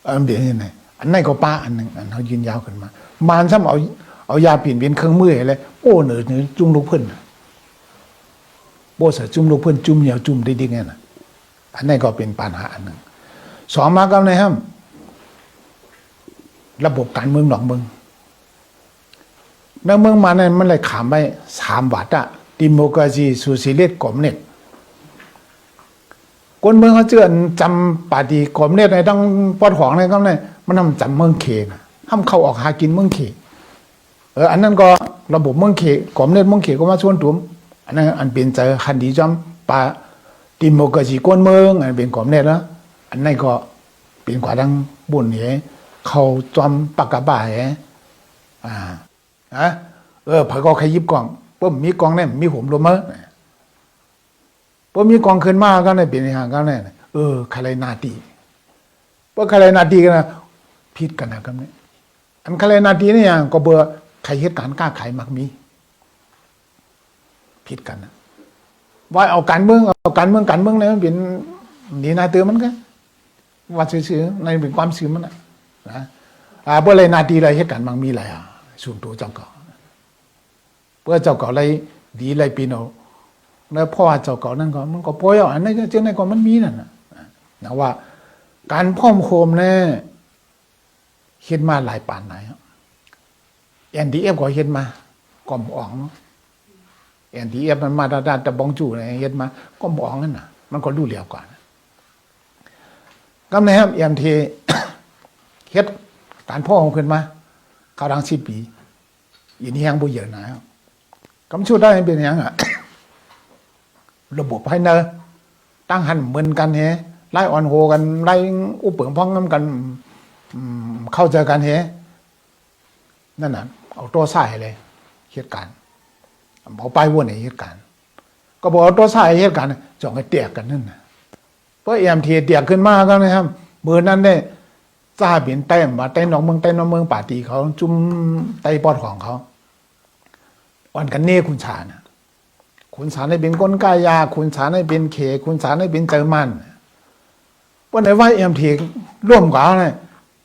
อันเดียวนี่ไงอันไหนก็ป้าอันหนึ่งอันเขายืนยาวขึ้นมามันซ้ำเอายาปิ่นเป็นเครื่องมืออะไรโอ้เหนือจุ่มลูกเพิ่นโบเสจุ่มลูกเพิ่นจุ่มเหนียวจุ่มได้ดีไงนะอันนี้ก็เป็นปัญหาอันหนึ่งสองมาก็ในห้ามระบบการเมืองหนองเมืองเมืองมาเนี่ยมันเลยขามไป3 วัดอะดิโมคราซีโซเชียลิสต์คอมมิวนิสต์คนเมืองเขาเจือนจำปาดีคอมมิวนิสต์ในต้องปอดของในก็เนี่ยมันทำจำเมืองเขนะห้ามเข้าออกหากินเมืองเขอันนั้นก็ระบบเมืองเขคอมมิวนิสต์เมืองเขก็มาชวนถุมอันนั้นอันเป็นใจคันดีจำปาดิโมคราซีคนเมืองอันเป็นคอมมิวนิสต์นะอันนั้นก็เป็นกว่าดังบุญเนี่ยเขาจอมปากกาบ่ายพอก็ขยิบกล่องปุ๊บมีกล่องเนี่ยมีผมลมเมอปุ๊บมีกล่องขึ้นมาก็เนี่ยเป็นอย่างก็เนี่ยใครนาตีปุ๊บใครนาตีกันนะผิดกันนะครับเนี่ยอันใครนาตีเนี่ยก็เบอร์ใครเหตุการณ์กล้าขายมักมีผิดกันนะว่าเอาการเมืองเนี่ยมันเป็นนี่นาเตือมันก็ว่าซื่อๆในเป็นความซื่อมันนะเพื่ออะไรนาตีอะไรเหตุการณ์มักมีอะไรส่วนตัวเจ้าเก่าเพื่อเจ้าเก่าอะไรดีอะไรปีโนแล้วพ่อเจ้าเก่านั่นก็มันก็ป่วยอันนั้นเจ้าในก็มันมีนั่นนะว่าการพ่อมโคมเนี่ยเห็นมาหลายปานไหนNDF ก็เห็นมาก่อมอ่องNDF มันมาด้านแต่บองจู่เนี่ยเห็นมาก่อมอ่องนั่นน่ะมันก็ดูเหลียวกว่าก็ในครับMT เฮ็ดการพ่อของขึ้นมาเขาดัง10 ปีอีนี่ยังบ่เยอะนะกำชูได้เป็นยังระบบภายในตั้งหันเหมือนกันไล่อ่อนโหกันไล่อุปเปิงพ้องกันเข้าใจกันนั่นน่ะเอาตัวใส่เลยเหตุการณ์เอาไปวนในเหตุการณ์ก็บอกเอาตัวใส่เหตุการณ์จ่องให้เตียกกันนั่นน่ะเพราะMTเตียกขึ้นมาก็นะครับเบอร์นั้นเนี่ยจ้าเปลี่ยนแต้มว่าแต้มน้องเมืองป่าตีเขาจุ่มไต้ปอดของเขาอ่อนกันเน่คุณชานะคุณสารให้เป็นก้นกายาคุณสารให้เป็นเคคุณสารให้เป็นเจอมันวันไหนว่าMTร่วมกับเนี่ย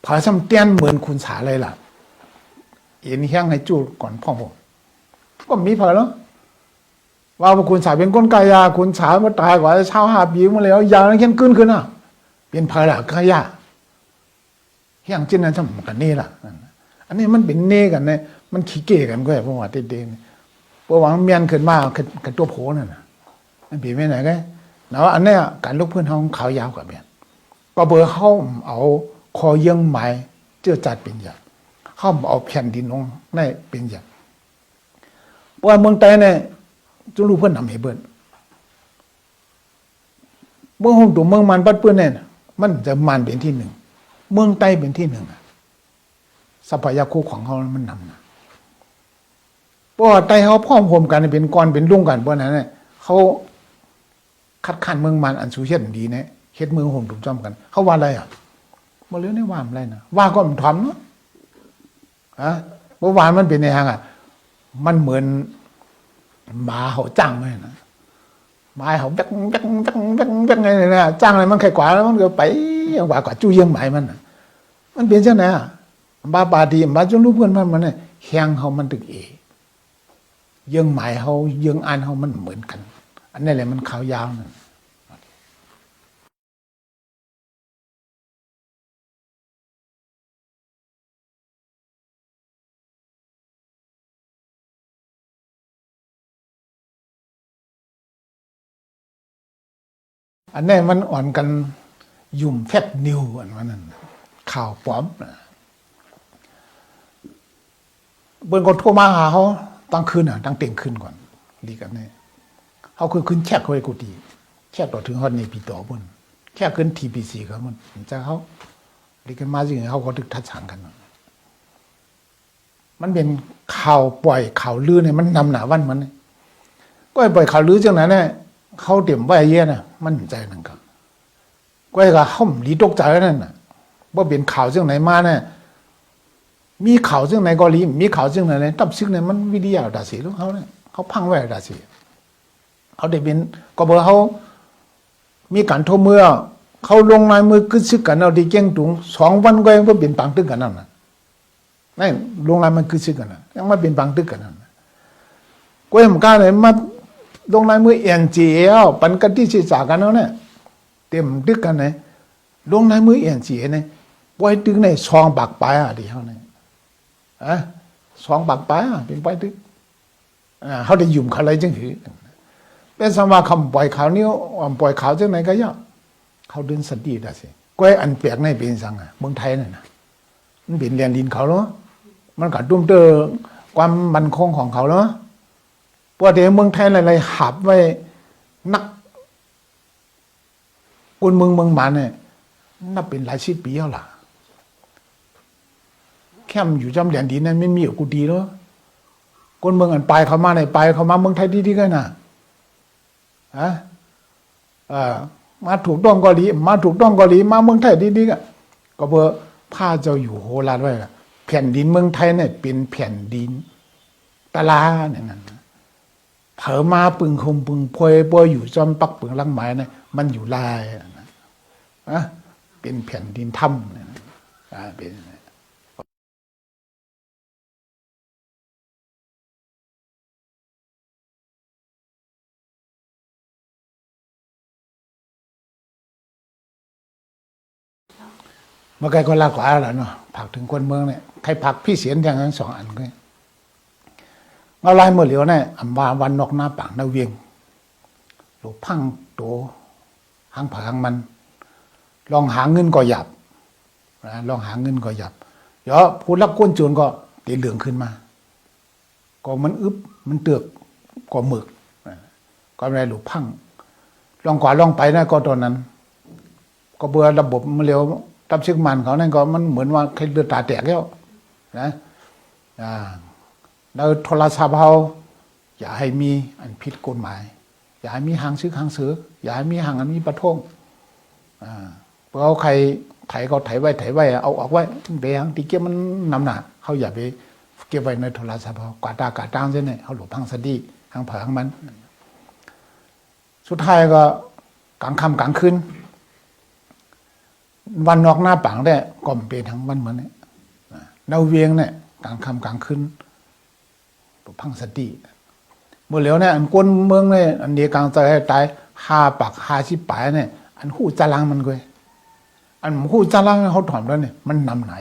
พอซ้ำเตี้ยนเหมือนคุณสาเลยล่ะเอ็นแห้งให้จูดก่อนพ่อผมก็มีพอแล้วว่าคุณสาเป็นก้นกายาคุณสามาตายกว่าเช้า5 ปีมาแล้วยาวนั้นเข้มขึ้นเป็นพอละกายาแห้งจิ้นนั้นสมกันนี่ล่ะอันนี้มันเป็นเน่กันเนี่ยมันขี้เก๋กันก็แบบว่าเด็กๆเพราะว่าเมียนขึ้นมากับตัวโผล่นั่นน่ะมันเป็นไม่ไหนก็แล้วอันนี้การลุกพื้นห้องขาวยาวกว่าเมียนก็เบอร์เข้าเอาคอเยื่อไม้เจือจัดเป็นอย่างเข้าเอาแผ่นดินลงในเป็นอย่างเพราะเมืองใต้เนี่ยจุลูเพื่อนทำให้เบิ้ลเมืองหงตัวเมืองมันปัดเพื่อนเนี่ยมันจะมันเป็นที่ 1เมืองใต้เป็นที่ 1ทรัพยากรของเขามันนำนะเพราะว่าใต้เขาพร้อมโฮมกันเป็นก้อนเป็นรุ่งกันเพราะนั้นเนี่ยเขาคัดค้านเมืองมันอันสูเฮ็ดดีเนี่ยเฮ็ดเมืองโฮมถูกจ้อมกันเขาว่าอะไรบ่เลี้ยวในว่าอะไรนะว่าก็มันทำเนาะเมื่อวานมันเป็นในทางมันเหมือนหมาเขาจ้างไว้นะหมาเขาจักไงเนี่ยจ้างอะไรมันแค่กว่าแล้วมันก็ไปกว่าจู้เยี่ยงหมายมันเป็นจังได๋บาบาดีบาจนรู้เพื่อนมันเนี่ยแข้งเขามันตึกเยี่ยงหมายเขาเยี่ยงอันเขามันเหมือนกันอันนี้แหละมันขาวยาวนั่นอันนี้มันอ่อนกันยุ่มแฟบนิวอันนั้นข่าวปลอมเบิ้งก็โทรมาหาเขาตั้งคืนตั้งเต็งคืนก่อนดีกันเนี่ยเขาคือขึ้นแชกเขาไว้กูดีแชกต่อถึงฮอดในปีต่อบนแค่ขึ้น TPC เขามันจะเขาดีกันมาจริงเขาก็ถึกทัดสั่งกันมันเป็นข่าวปล่อยข่าวลือเนี่ยมันนำหนาวันมันก็ปล่อยข่าวลือจังนั้นเนี่ยเขาเตรียมไว้เยอะนะมันใจนั่นก็ก็เขาหลีตกใจนั่นน่ะว่าเป็นข่าวจังไหนมาเนี่ยมีข่าวจังไหนก็ลีมีข่าวจังไหนตับซึกเนี่ยมันวิทยาดาสีของเขาเนี่ยเขาพังไว้ดาสีเขาได้เป็นก็บอกเขามีการโทรเมื่อ เขาลงลายมือกึศซึกกันเอาที่เก่งตุง2 วันก็ยังบ่เป็นปังตึกกันนั่นน่ะนั่นลงลายมันกึศซึกกันน่ะยังมาเป็นปังตึกกันนั่นก็ยังกล้าเลยมาลงลายมือเอ็นจีเอลปันกันที่ศึกษากันแล้วเนี่ยเต็มตึกกันเนี่ยลงลายมือเอ็นจีเอเนี่ยปล่อยตึกในซองปากปลายอ่ะดิเฮาเนี่ยซองปากปลายอ่ะเป็นปล่อยตึกเขาได้ยุ่มเขาอะไรจังหือเป็นสมาคำปล่อยข่าวนี้ปล่อยข่าวจังไหนก็ยากเขาดึงสติได้สิก็อันเปียกในเป็นสังอ่ะเมืองไทยนั่นน่ะมันเป็นแดนดินเขาเนาะมันก็ตุ้มเตอความมั่นคงของเขาเนาะเพราะเดี๋ยวเมืองไทยอะไรๆหับไว้นักคนเมืองมาเนี่ยนับเป็นหลายสิบปีแล้วล่ะแค่อยู่จำแดนดินนั้นไม่มีกูดีเนาะคนเมืองอันไปเขามาในไปเขามาเมืองไทยดีๆกันน่ะมาถูกต้องเกาหลีมาถูกต้องเกาหลีมาเมืองไทยดีๆก็เพื่อผ้าเจ้าอยู่โหราชไว้แผ่นดินเมืองไทยเนี่ยเป็นแผ่นดินตะลาเนี่ยนั่นเผอมาปึงคมปึงพวยปวยอยู่จอมปักปึงลังไม้เนี่ยมันอยู่ลายเป็นแผ่นดินถ้ำเนี่ยเป็นเมื่อไกลก็ลากกว่าแล้วเนาะผักถึงคนเมืองเนี่ยใครผักพี่เสียนอย่างนั้น2 อันก็เอาลายเมื่อเหลียวเนี่ยอันว่าวันนอกหน้าปังนาเวียงหลูพังโตหางผักหางมันลองหาเงินก็หยับลองหาเงินก็หยับเดี๋ยวผู้รับก้นโจรก็ตีเหลืองขึ้นมาก็มันอึบมันเตือกก็หมึกก็อะไรหลูพังลองกว่าลองไปนะก็ตอนนั้นก็เบื่อระบบมันเร็วทับซึกมันเขานั่นก็มันเหมือนว่าใครเลือดตาแตกแล้วนะแล้วโทรศัพท์เขาอย่าให้มีอันผิดกฎหมายอย่าให้มีหางซึกหางเสืออย่าให้มีหางอันมีประท้วงเพราะเขาใครไถก็ไถไว้เอาออกไว้เบียงตีเก็บมันนำหนาเขาอย่าไปเก็บไว้ในโทรศัพท์เขากวาดตากาดตังเส้นเนี่ยเขาหลบพังสดีหางเผาหางมันสุดท้ายก็กลางค่ำกลางคืนวันนอกหน้าปังได้ก่อมเป็นทั้งวันเหมือนเนี่ยนาเวียงเนี่ยกลางค่ำกลางคืนพังสติเมื่อเหลียวเนี่ยอันก้นเมืองเนี่ยอันเดียกลางใจตาย5 ปาก50 ปายเนี่ยอันหู้จารังมันก็อันหู้จารังเขาถอมแล้วเนี่ยมันนำไหน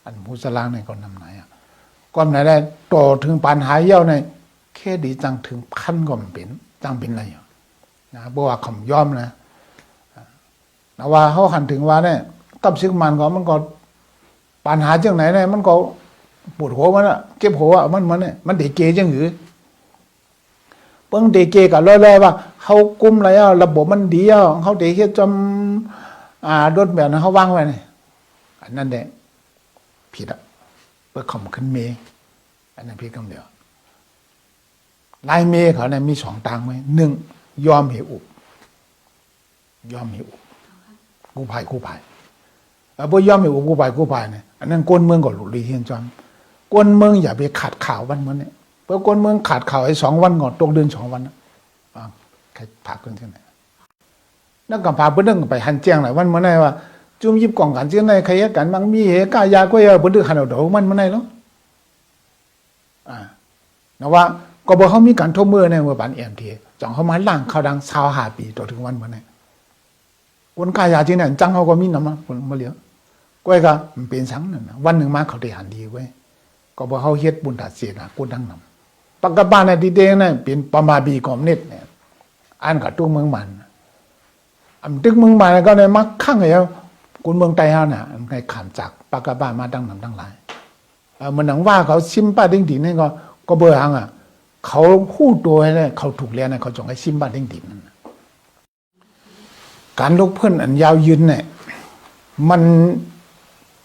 อันหู้จารังเนี่ยก็นำไหนก็ไหนได้ต่อถึงปัญหาเย้าเนี่ยแค่ดีจังถึงพันก็มันเป็นจังเป็นอะไรนะบอกว่าคำย่อมนะว่าเขาหันถึงว่าเนี่ยตับซึกมันก็ปัญหาจังไหนเนี่ยมันก็ปวดหัวมันเก็บหัวมันเนี่ยมันเด็กเกจังหือเปิ้งเด็กเกกับร้อยๆว่าเขากุมอะไรระบบมันดีเขาเด็กแค่จำรถแบบนั้นเขาวางไว้เนี่ยอันนั้นแหละผิดเปิดข่มขึ้นเมอันนั้นผิดคำเดียวลายเมเขาเนี่ยมี2 ทางไว้1ยอมเหอุบยอมเหอุบกู้ภัยบ่ยอมเหอุบกู้ภัยเนี่ยอันนั้นก้นเมืองก็หลุดลีเฮียนจอมก้นเมืองอย่าไปขาดข่าววันมันเนี่ยเพราะก้นเมืองขาดข่าว2 วันก่อนตกเดือน2 วันนะใครพาขึ้นที่ไหนนักกำพาเพื่อนไปหันเจียงหลายวันเมื่อไหร่ว่าจุ่มยิบกล่องกันเจียงไหนใครกันบางมีเหตุกายาก็อย่าเพื่อนหันเอาดอกมันเมื่อไหร่แล้วนะว่าก็บอกเขามีการทบมือในเมื่อปันเอ็มทีจ่องเขามาล่างเขาดัง25 ปีต่อถึงวันเมื่อไหร่คนกายาจริงเนี่ยจังเขาก็มีน้ำมันคนมาเหลียวก้อยก็มันเป็นสังนั่นนะวันหนึ่งมาเขาได้หันดีไว้ก็บอกเขาเฮ็ดบุญตัดเสียนะกูดังนำปักกบ้านในดีเดงเนี่ยเป็นประมาบีกอมเน็ตเนี่ยอ่านกับตัวเมืองมันอันตึกเมืองมันก็ในมักข้างไอ้คุณเมืองไต้ฮาน่ะในขามจากปักกบ้านมาดังนำดังหลายมันหนังว่าเขาซิมป้าดิ้งดินนี่ก็เบอร์หังเขาคู่ตัวเนี่ยเขาถูกเลี้ยงเนี่ยเขาจงให้ซิมป้าดิ้งดินนั่นการลุกพื้นอันยาวยืนเนี่ยมัน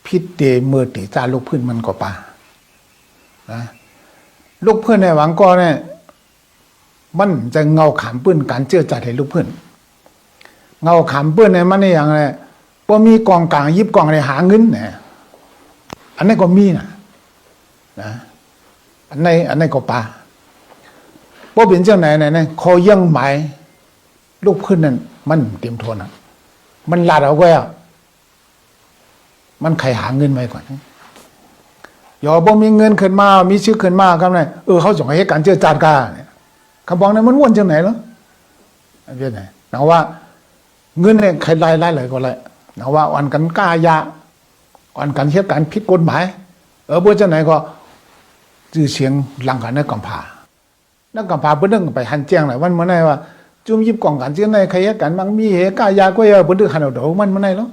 พิษเตเมื่อตีจาลุกพื้นมันก็ป่านะลูกเพื่อนในหวังก็เนี่ยมันจะเงาขามปื้นการเจือจัดให้ลูกเพื่อนเงาขามปื้นเนี่ยมันนี่อย่างไรพอมีกองกลางยิบกองอะไรหาเงินเนี่ยอันนี้ก็มีนะอันนี้ก็ป่าพอเป็นเจ้าไหนเนี่ยเขายังหมายลูกเพื่อนนั่นมันเตรียมทน มันลาดเอาไว้อะมันใครหาเงินไว้ก่อนอย่าบ่มีเงินขึ้นมามีชื่อขึ้นมาครับเนี่ยเขาส่งให้การเจรจากันเนี่ยคำบอกเนี่ยมันวนจังไหนเนาะอันเป็นไงนะว่าเงินเนี่ยใครไล่เลยก็เลยนะว่าอ่อนกันกล้ายาอ่อนกันเทียบกันผิดกฎหมายบ่จังไหนก็จื่อเสียงหลังกันในกำพานักกำพาเพิ่นนึงไปหันแจ้งหลายวันมื้อไหนว่าจุ่มยิบกล่องกันจังไหนใครเฮ็ดกันบางมีเหกล้ายาก็เพิ่นนึกหันเอาดอกมันมื้อไหนเนาะ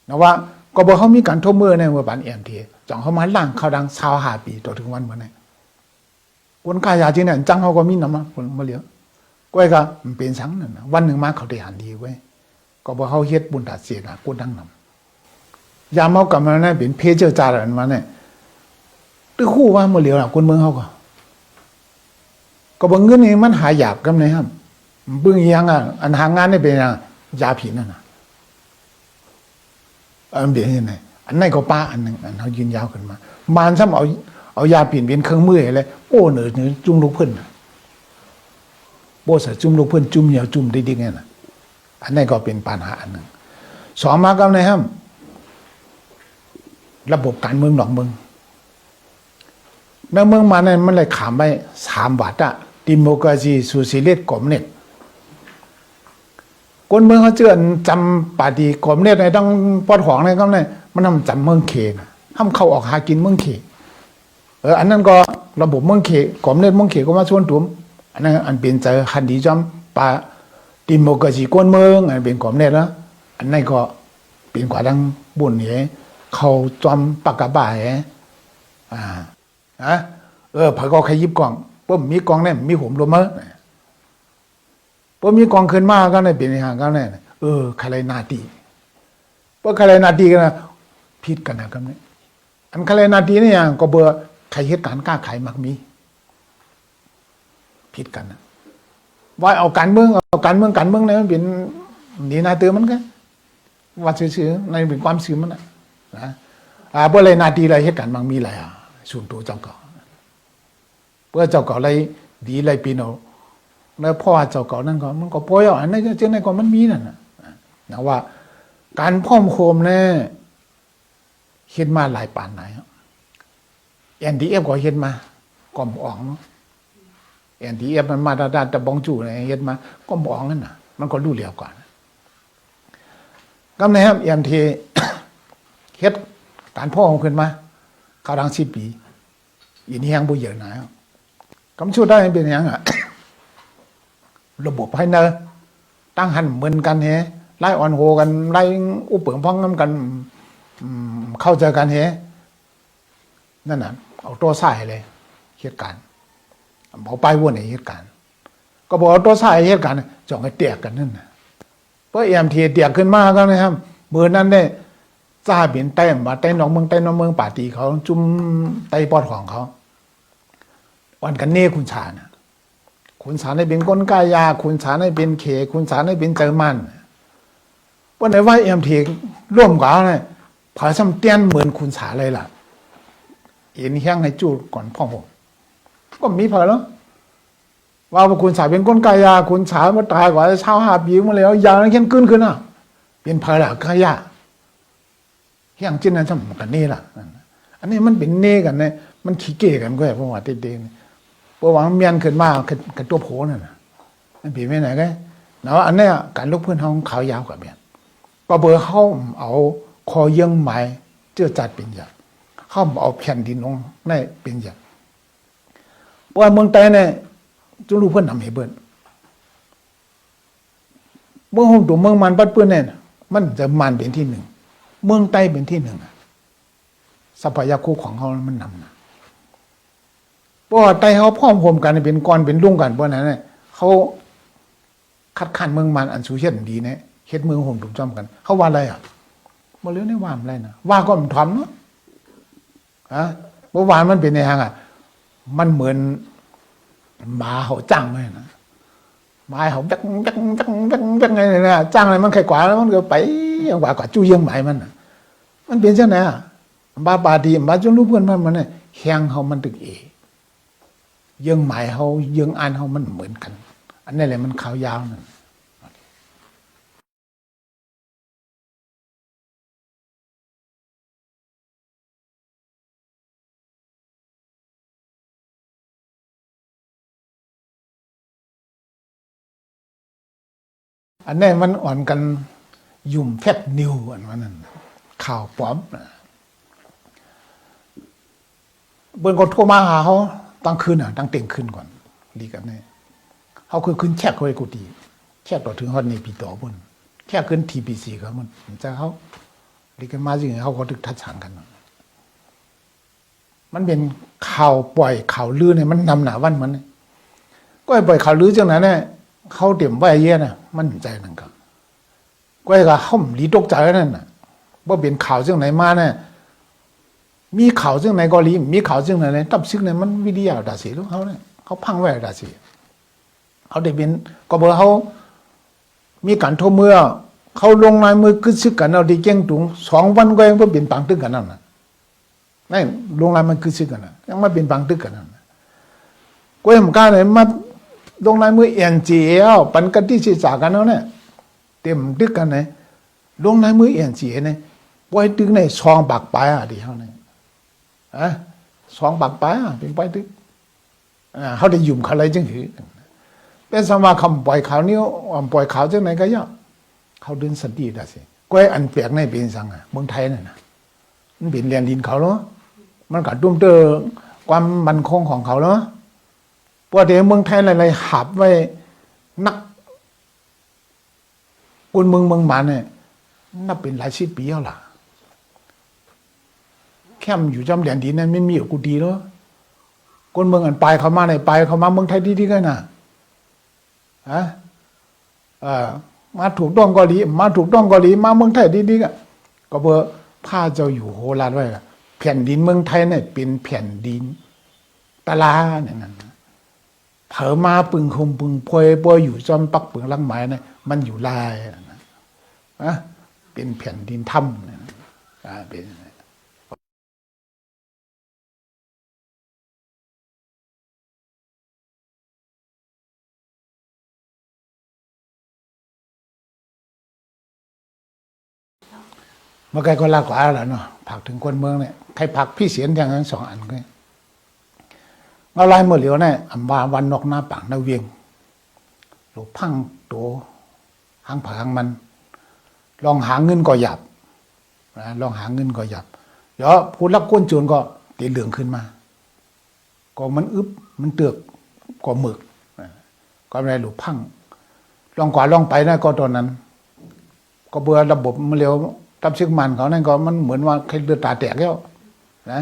นะว่าก็บอกเขามีการทบมือในว่าปานเอ็มทีจ่องเขามาล่างเขาดัง25 ปีต่อถึงวันมื้อไหนคนกล้ายาจริงเนี่ยจังเขาก็มีนำมาเหลียวก้อยก็มันเป็นสังนั่นนะวันหนึ่งมาเขาได้หันดีเว้ยก็บอกเขาเฮ็ดบุญตาเสียนะกูดังนำยามเอากลับมาเนี่ยเป็นเพจเจอจาอันมาเนี่ยตื้อคู่ว่ามาเหลียวน่ะคนเมืองเขาก็บอกเงินนี่มันหายากกันนะครับเบิ่งยังอันหางานนี่เป็นยาผิดนั่นน่ะเดี๋ยวยังไงอันนั้นก็ป้าอันหนึ่งอันเขายืนยาวขึ้นมามันซ้ำเอายาปิ่นเป็นเครื่องมืออะไรโอ้เหนือจุ่มลูกเพิ่นโบสจุ่มลูกเพิ่นจุ่มเหนียวจุ่มได้ดีไงน่ะอันนั้นก็เป็นปัญหาอันหนึ่งสองมากับไหนครับระบบการเมืองหนองเมืองในเมืองมาเนี่ยมันเลยขามไป3 บาทอะดิโมคราซีโซเชียลิสต์คอมมิวนิสต์คนเมืองเขาเจือนจำปาดีกรมเนี่ยในต้องปอดของในก็เนี่ยมันทำจำเมืองเขนะห้ามเข้าออกหากินเมืองเขอันนั้นก็ระบบเมืองเขกรมเนี่ยเมืองเขก็มาชวนถุมอันนั้นอันเป็นใจคันดีจำปาดิโมคราซีคนเมืองอันเป็นกรมเนี่ยนะอันนั้นก็เป็นกว่าดังบุญเนี่ยเขาจอมปากกาบ่ายพอก็ขยิบกล่องปุ๊บมีกล่องเนี่ยมีหุ่มลมเมอพอมีกองขึ้นมาก็เนี่ยเป็นอย่างนั้นเนี่ยใครนาตีเพราะใครนาตีกันนะผิดกันนะครับเนี่ยอันใครนาตีเนี่ยก็เบอร์ใครเหตุการณ์กล้าขายมักมีผิดกันนะว่าเอาการเมืองเนี่ยมันเป็นนี่นาเตือมันก็ว่าซื่อๆในเป็นความซื่อมันนะเพื่ออะไรนาตีอะไรเหตุการณ์มักมีอะไรส่วนตัวเจ้าเก่าเพื่อเจ้าเก่าอะไรดีอะไรปีโนแล้วพ่อเจ้าเก่านั่นก็มันก็ป่วยอันนั้นเจ้าในก็มันมีนั่นนะว่าการพ่อมโคมเนี่ยเฮ็ดมาหลายปานไหนNDF ก็เฮ็ดมาก่อมอ่องเนาะ NDF มันมาด้านแต่บองจู่เนี่ยเฮ็ดมาก่อมอ่องนั่นน่ะมันก็รู้เหลียวกว่าก็ในครับ MT เฮ็ดการพ่อของขึ้นมาเขาดัง10 ปีอีนี่ยังบ่เยอะนะกำชูได้เป็นหยังระบบภายในตั้งหันเหมือนกันไล่อ่อนโหกันไล่อุปเปิงพ้องกันเข้าใจกันนั่นน่ะเอาตัวสายเลยเหตุการณ์เอาไปวนในเหตุการณ์ก็บอกเอาตัวสายเหตุการณ์จ่องให้เตียกกันนั่นน่ะเพราะMTเตียกขึ้นมาก็นะครับเมื่อนั้นได้จ้าเปลี่ยนแต้มมาใต้หนองเมืองป่าตีเขาจุ่มใต้ปอดของเขาวันกันเน่คุณชานะคุณสารให้เป็นก้นกายาคุณสารให้เป็นเคคุณสารให้เป็นเจอมันวันไหนว่าMTร่วมกับเนี่ยผาซ้ำเตี้ยนเหมือนคุณสาเลยล่ะเอ็นเฮี้ยงให้จูดก่อนพ่อผมก็มีเผยแล้วว่าคุณสาเป็นก้นกายาคุณสามาตายกว่า25 ปีมาแล้วยาวนั้นเข้มขึ้นเป็นเผยละกายาเฮี้ยงจิ้นนั้นซ้ำกันนี่ล่ะอันนี้มันเป็นเน่กันเนี่ยมันขี้เก๋กันก็แบบว่าเด็กๆเพราะว่าเมียนขึ้นมากับตัวโผล่นั่นน่ะมันเป็นไม่ไหนก็เนาะอันนี้การลุกพื้นห้องขาวยาวกับเมียนก็เบอร์เข้าเอาคอเยื่อไม้เจือจัดเป็นอย่างเข้าเอาแผ่นดินลงได้เป็นอย่างเพราะเมืองใต้เนี่ยจุลูเพื่อนทำให้เบิ้ลเมืองหงตัวเมืองมันปัดเพื่อนเนี่ยมันจะมันเป็นที่หนึ่งเมืองใต้เป็นที่หนึ่งทรัพยากรของเขามันนำนะเพราะไต้เขาพร้อมรวมกันเป็นก้อนเป็นรุ่งกันเพราะนั้นเนี่ยเขาคัดค้านเมืองมันอันสูเช่นดีเนี่ยเฮ็ดเมืองหงถูกจอมกันเขาว่าอะไรมาเลี้ยวในว่ามอะไรนะว่าก็มันทำเนาะเมื่อวานมันเป็นในทางมันเหมือนหมาเขาจ้างไหมนะหมาเขาจักไงเนี่ยจ้างอะไรมันไข่กว่าแล้วมันก็ไปอย่างกว่าจู้เยี่ยงหมายมันเป็นเช่นไหนบาบาดีบาจนรู้เพื่อนมันเนี่ยแข้งเขามันตึกเยี่ยงหมายเขาเยี่ยงอันเขามันเหมือนกันอันนี้แหละมันขาวยาวนั่น อันนี้มันอ่อนกันยุ่มแฟกนิวอันนั้นข่าวปลอมเบิ้ลก็โทรมาหาเขาตั้งคืนตั้งเต็งคืนก่อนดีกันเนี่ยเขาคืนแชกเขาไอ้กูดีแชกต่อถึงฮอดในปีต่อบนแค่ขึ้นทีพีซีเขามันจะเขาดีกันมาจริงเขาก็ถึกทัดฉานกันมันเป็นข่าวปล่อยข่าวลือเนี่ยมันนำหนาวันมันก็ปล่อยข่าวลือจังนั้นเนี่ยเขาเตรียมไว้เยอะนะมันใจนั่นก็ก็เขาหลีตกใจนั่นน่ะว่าเป็นข่าวจังไหนมาเนี่ยมีข่าวจังไหนก็ลีมีข่าวจังไหนเนี่ยตับซึกเนี่ยมันวิทยาดาสีลูกเขาเนี่ยเขาพังไว้ดาสีเขาได้เป็นก็บอกเขามีการโทรเมื่อเขาลงลายมือขึ้นซึกกันเอาดีเก่งตุง2 วันก็ยังไม่เป็นปังตึกกันนั่นน่ะนั่นลงลายมันขึ้นซึกกันน่ะยังไม่เป็นปังตึกกันนั่นก็ยังกล้าเลยมาลงลายมือเอ็นจีเอลปันกันที่ศึกษากันแล้วเนี่ยเต็มตึกกันเนี่ยลงลายมือเอ็นจีเอเนี่ยปล่อยตึกใน2 ปากปลายดีเขาเนี่ย2 ปากปลายเป็นปล่อยตึกเขาได้ยุ่มเขาอะไรจังหือเป็นสมาคำปล่อยข่าวนี้ปล่อยข่าวจังไหนก็ย่อเขาดึงสติได้สิก็อันแปลกในเป็นสังเมืองไทยนั่นนะมันเป็นเรียนดินเขาเนาะมันกัดดุมเตอความมั่นคงของเขาเนาะเพราะเดี๋ยวเมืองไทยอะไรๆหับไว้นักคนเมืองมันเนี่ยนับเป็นหลาย10 ปีแล้วล่ะแค่อยู่จำเรียนดินนั้นไม่มีอยู่กูดีเนาะคนเมืองอันไปเขามาในไปเขามาเมืองไทยดีๆกันนะมาถูกต้องก็ดีมาถูกต้องก็ดีมาเมืองไทยดีๆก็เพื่อผ้าเจ้าอยู่โหราชไว้แผ่นดินเมืองไทยเนี่ยเป็นแผ่นดินตะลาเนี่ยนั่นเผอมาปึงคมปึงพวยบ่อยู่จอมปักปึงลังไม้เนี่ยมันอยู่ลายนะเป็นแผ่นดินถ้ำเนี่ยเป็นเมื่อไกลก็ลากกว่าแล้วเนาะผักถึงคนเมืองเนี่ยใครผักพี่เสียนอย่างนั้น2 อันก็เอาลายเมื่อเหลียวเนี่ยอันว่าวันนอกหน้าปังนาเวียงหรือพังโตหางผังมันลองหาเงินก็หยับนะลองหาเงินก็หยับเดี๋ยวผู้รับก้นโจรก็ตีเหลืองขึ้นมาก็มันอึบมันเตือกก็หมึกก็อะไรหรือพังลองกว่าลองไปนะก็ตอนนั้นก็เบื่อระบบมันเร็วทับซึกมันเขานั่นก็มันเหมือนว่าใครเลือดตาแตกแล้วนะ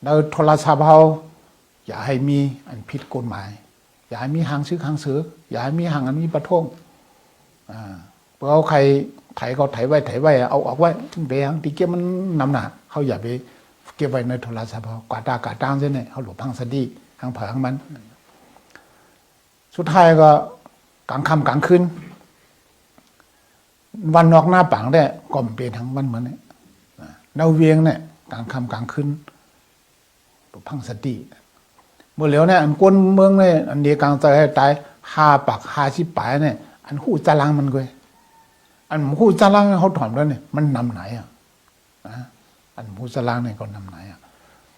แล้วโทรศัพท์เขาอย่าให้มีอันผิดกฎหมายอย่าให้มีหางซื้อหางเสืออย่าให้มีหางอันมีประท้วงเพราะใครไถก็ไถไว้เอาออกไว้เบี้ยงตีเก็บมันนำหนาเขาอย่าไปเก็บไว้ในโทรศัพท์เขากวาดตากวาดตางเส้นเนี่ยเขาหลบพังสดีหางเผาหางมันสุดท้ายก็กลางค่ำกลางคืนวันนอกหน้าปังได้ก็เป็นทั้งวันเหมือนเนี่ยนาเวียงเนี่ยกลางค่ำกลางคืนพังสติเมื่อเหลียวเนี่ยอันก้นเมืองเนี่ยอันเดียกลางใจตาย5 ปาก50 ปลายเนี่ยอันหู้จารังมันก็อันหู้จารังเขาถอมแล้วเนี่ยมันนำไหนอันหู้จารังเนี่ยก็นำไหน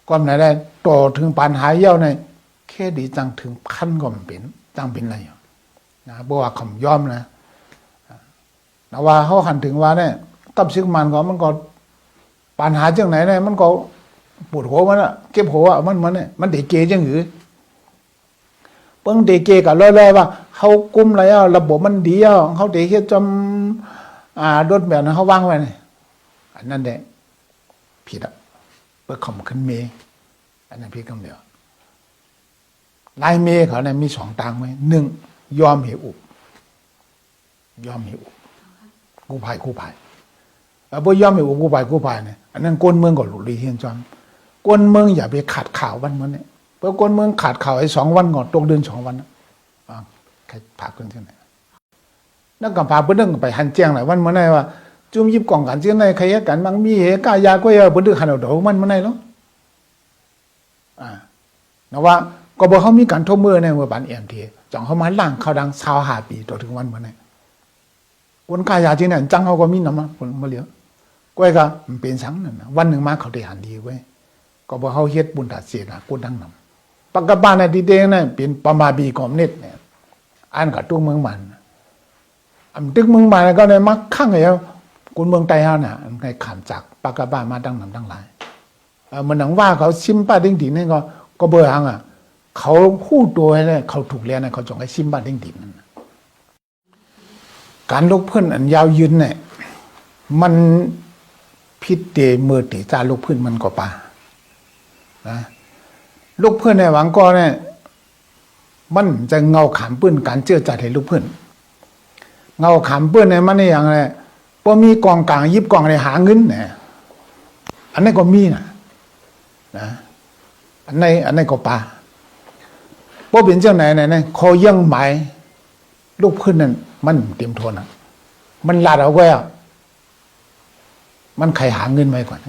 ก็ไหนได้ต่อถึงปานหายเย้าเนี่ยแค่ดีจังถึง1,000ก็มันเป็นจังเป็นอะไรนะบอกว่าคำยอมนะว่าเขาหันถึงว่าเนี่ยตับซึกมันก็ปัญหาจังไหนเนี่ยมันก็ปวดหัวมันอะเก็บหัวมันเนี่ยมันเด็กเกจังหือเปิ้งเด็กเกกับร้อยๆว่าเขากุมอะไรระบบมันดีเขาเด็กแค่จำรถแบบนั้นเขาวางไว้เนี่ยอันนั้นแหละผิดเปิดข่มขึ้นเมอันนั้นผิดคำเดียวลายเมเขาเนี่ยมี2 ทางไหม1ยอมเหอุบยอมเหอุบกู้ภัยบ่ยอมให้กู้ภัยเนี่ยอันนั้นก้นเมืองก็หลุดลีเฮียนจอมก้นเมืองอย่าไปขาดข่าววันมันเนี่ยเพราะก้นเมืองขาดข่าวไอ้2 วันก่อนตกเดือน2 วันใครพาขึ้นที่ไหนนักกำพาเพิ่นไปหันแจ้งหลายวันมื้อไหนว่าจุ่มยิบกล่องกันที่ไหนใครกันบางมีเหกายาก็เพิ่นดึกหันเอาดอกมันมื้อไหนเนาะนะว่าก็บ่เขามีการโทรมือในเมื่อบ้าน MT จ่องเขามาล้างเขาดัง25 ปีต่อถึงวันมื้อไหนคนกายาที่นั่นจังเขาก็มีน้ำมาเหลียวก้อยก็มันเป็นสังนั่นนะวันหนึ่งมาเขาได้หันดีไว้ก็บอกเขาเฮ็ดบุญตัดเสียนะกูดังนำปักกบ้านในดีเด้งนั่นเป็นประมาบีกอมเน็ตเนี่ยอ่านกับตู้เมืองมัน ตึกเมืองมาแล้วก็ในมักข้างไงคนเมืองไต้ฮาน่ะในขามจากปากกาบ้ามาดังหลายมันหนังว่าเขาซิมป้าดิ้งดินนี่ก็เบอร์หังเขาพูดตัวเนี่ยเขาถูกแล้วนะเขาจงให้ซิมป้าดิ้งดินการลุกพื้นอันยาวยืนเนี่ยมันพิษเตมือเตจ่าลุกพื้นมันก็ป่านะลุกพื้นในหวังก็เนี่ยมันจะเงาขามปื้นการเจือจัดให้ลุกพื้นเงาขามปื้นเนี่ยมันนี่อย่างไรพอมีกองกลางยิบกองอะไรหาเงินเนี่ยอันนี้ก็มีนะอันนี้ก็ป่าพอเป็นเจ้าไหนเนี่ยคอยังหมายลุกพื้นนั่นมันเตรียมทนอ่ะมันลาดเอาไว้มันใครหาเงินไว้ก่อน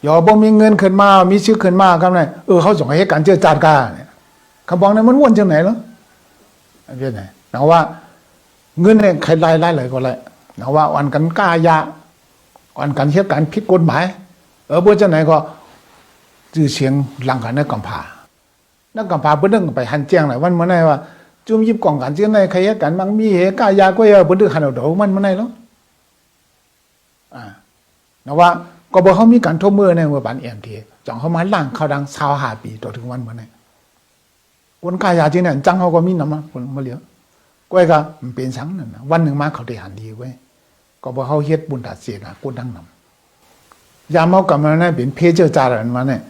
อย่าบ่มีเงินขึ้นมามีชื่อขึ้นมาครับเนี่ยเขาส่งให้การเจรจากันเนี่ยคำบอกเนี่ยมันวนจังไหนเหรอเรื่องไหนนะว่าเงินเนี่ยใครไล่เลยก็ไล่นะว่าวันกันกล้ายาวันกันเหตุการณ์ผิดกฎหมายบ่จังไหนก็จื่อเสียงหลังกันนักกำพาเพิ่นนึงไปหันแจ้งหน่อยวันมื้อไหนว่าจุ่มยิบกล่องกันจังไหนใครเหตุการณ์บางมีเหตุกล้ายาก็เพิ่นนึกหันเอาดอกมันมื้อไหนเนาะนะว่าก็บอกเขามีการทบมือในเมื่อปานเอ็มทีจังเขามาล่างเขาดัง25 ปีต่อถึงวันเหมือนนี่คนกายาจริงเนี่ยจังเขาก็มีน้ำคนมาเหลียวก้อยก็มันเป็นสังนั่นนะวันหนึ่งมาเขาได้หันดีไว้ก็บอกเขาเฮ็ดบุญตัดเสียนะกูดังนำยามเอากลับมาเนี่ยเป็นเพจเจอจารันมาเนี่ย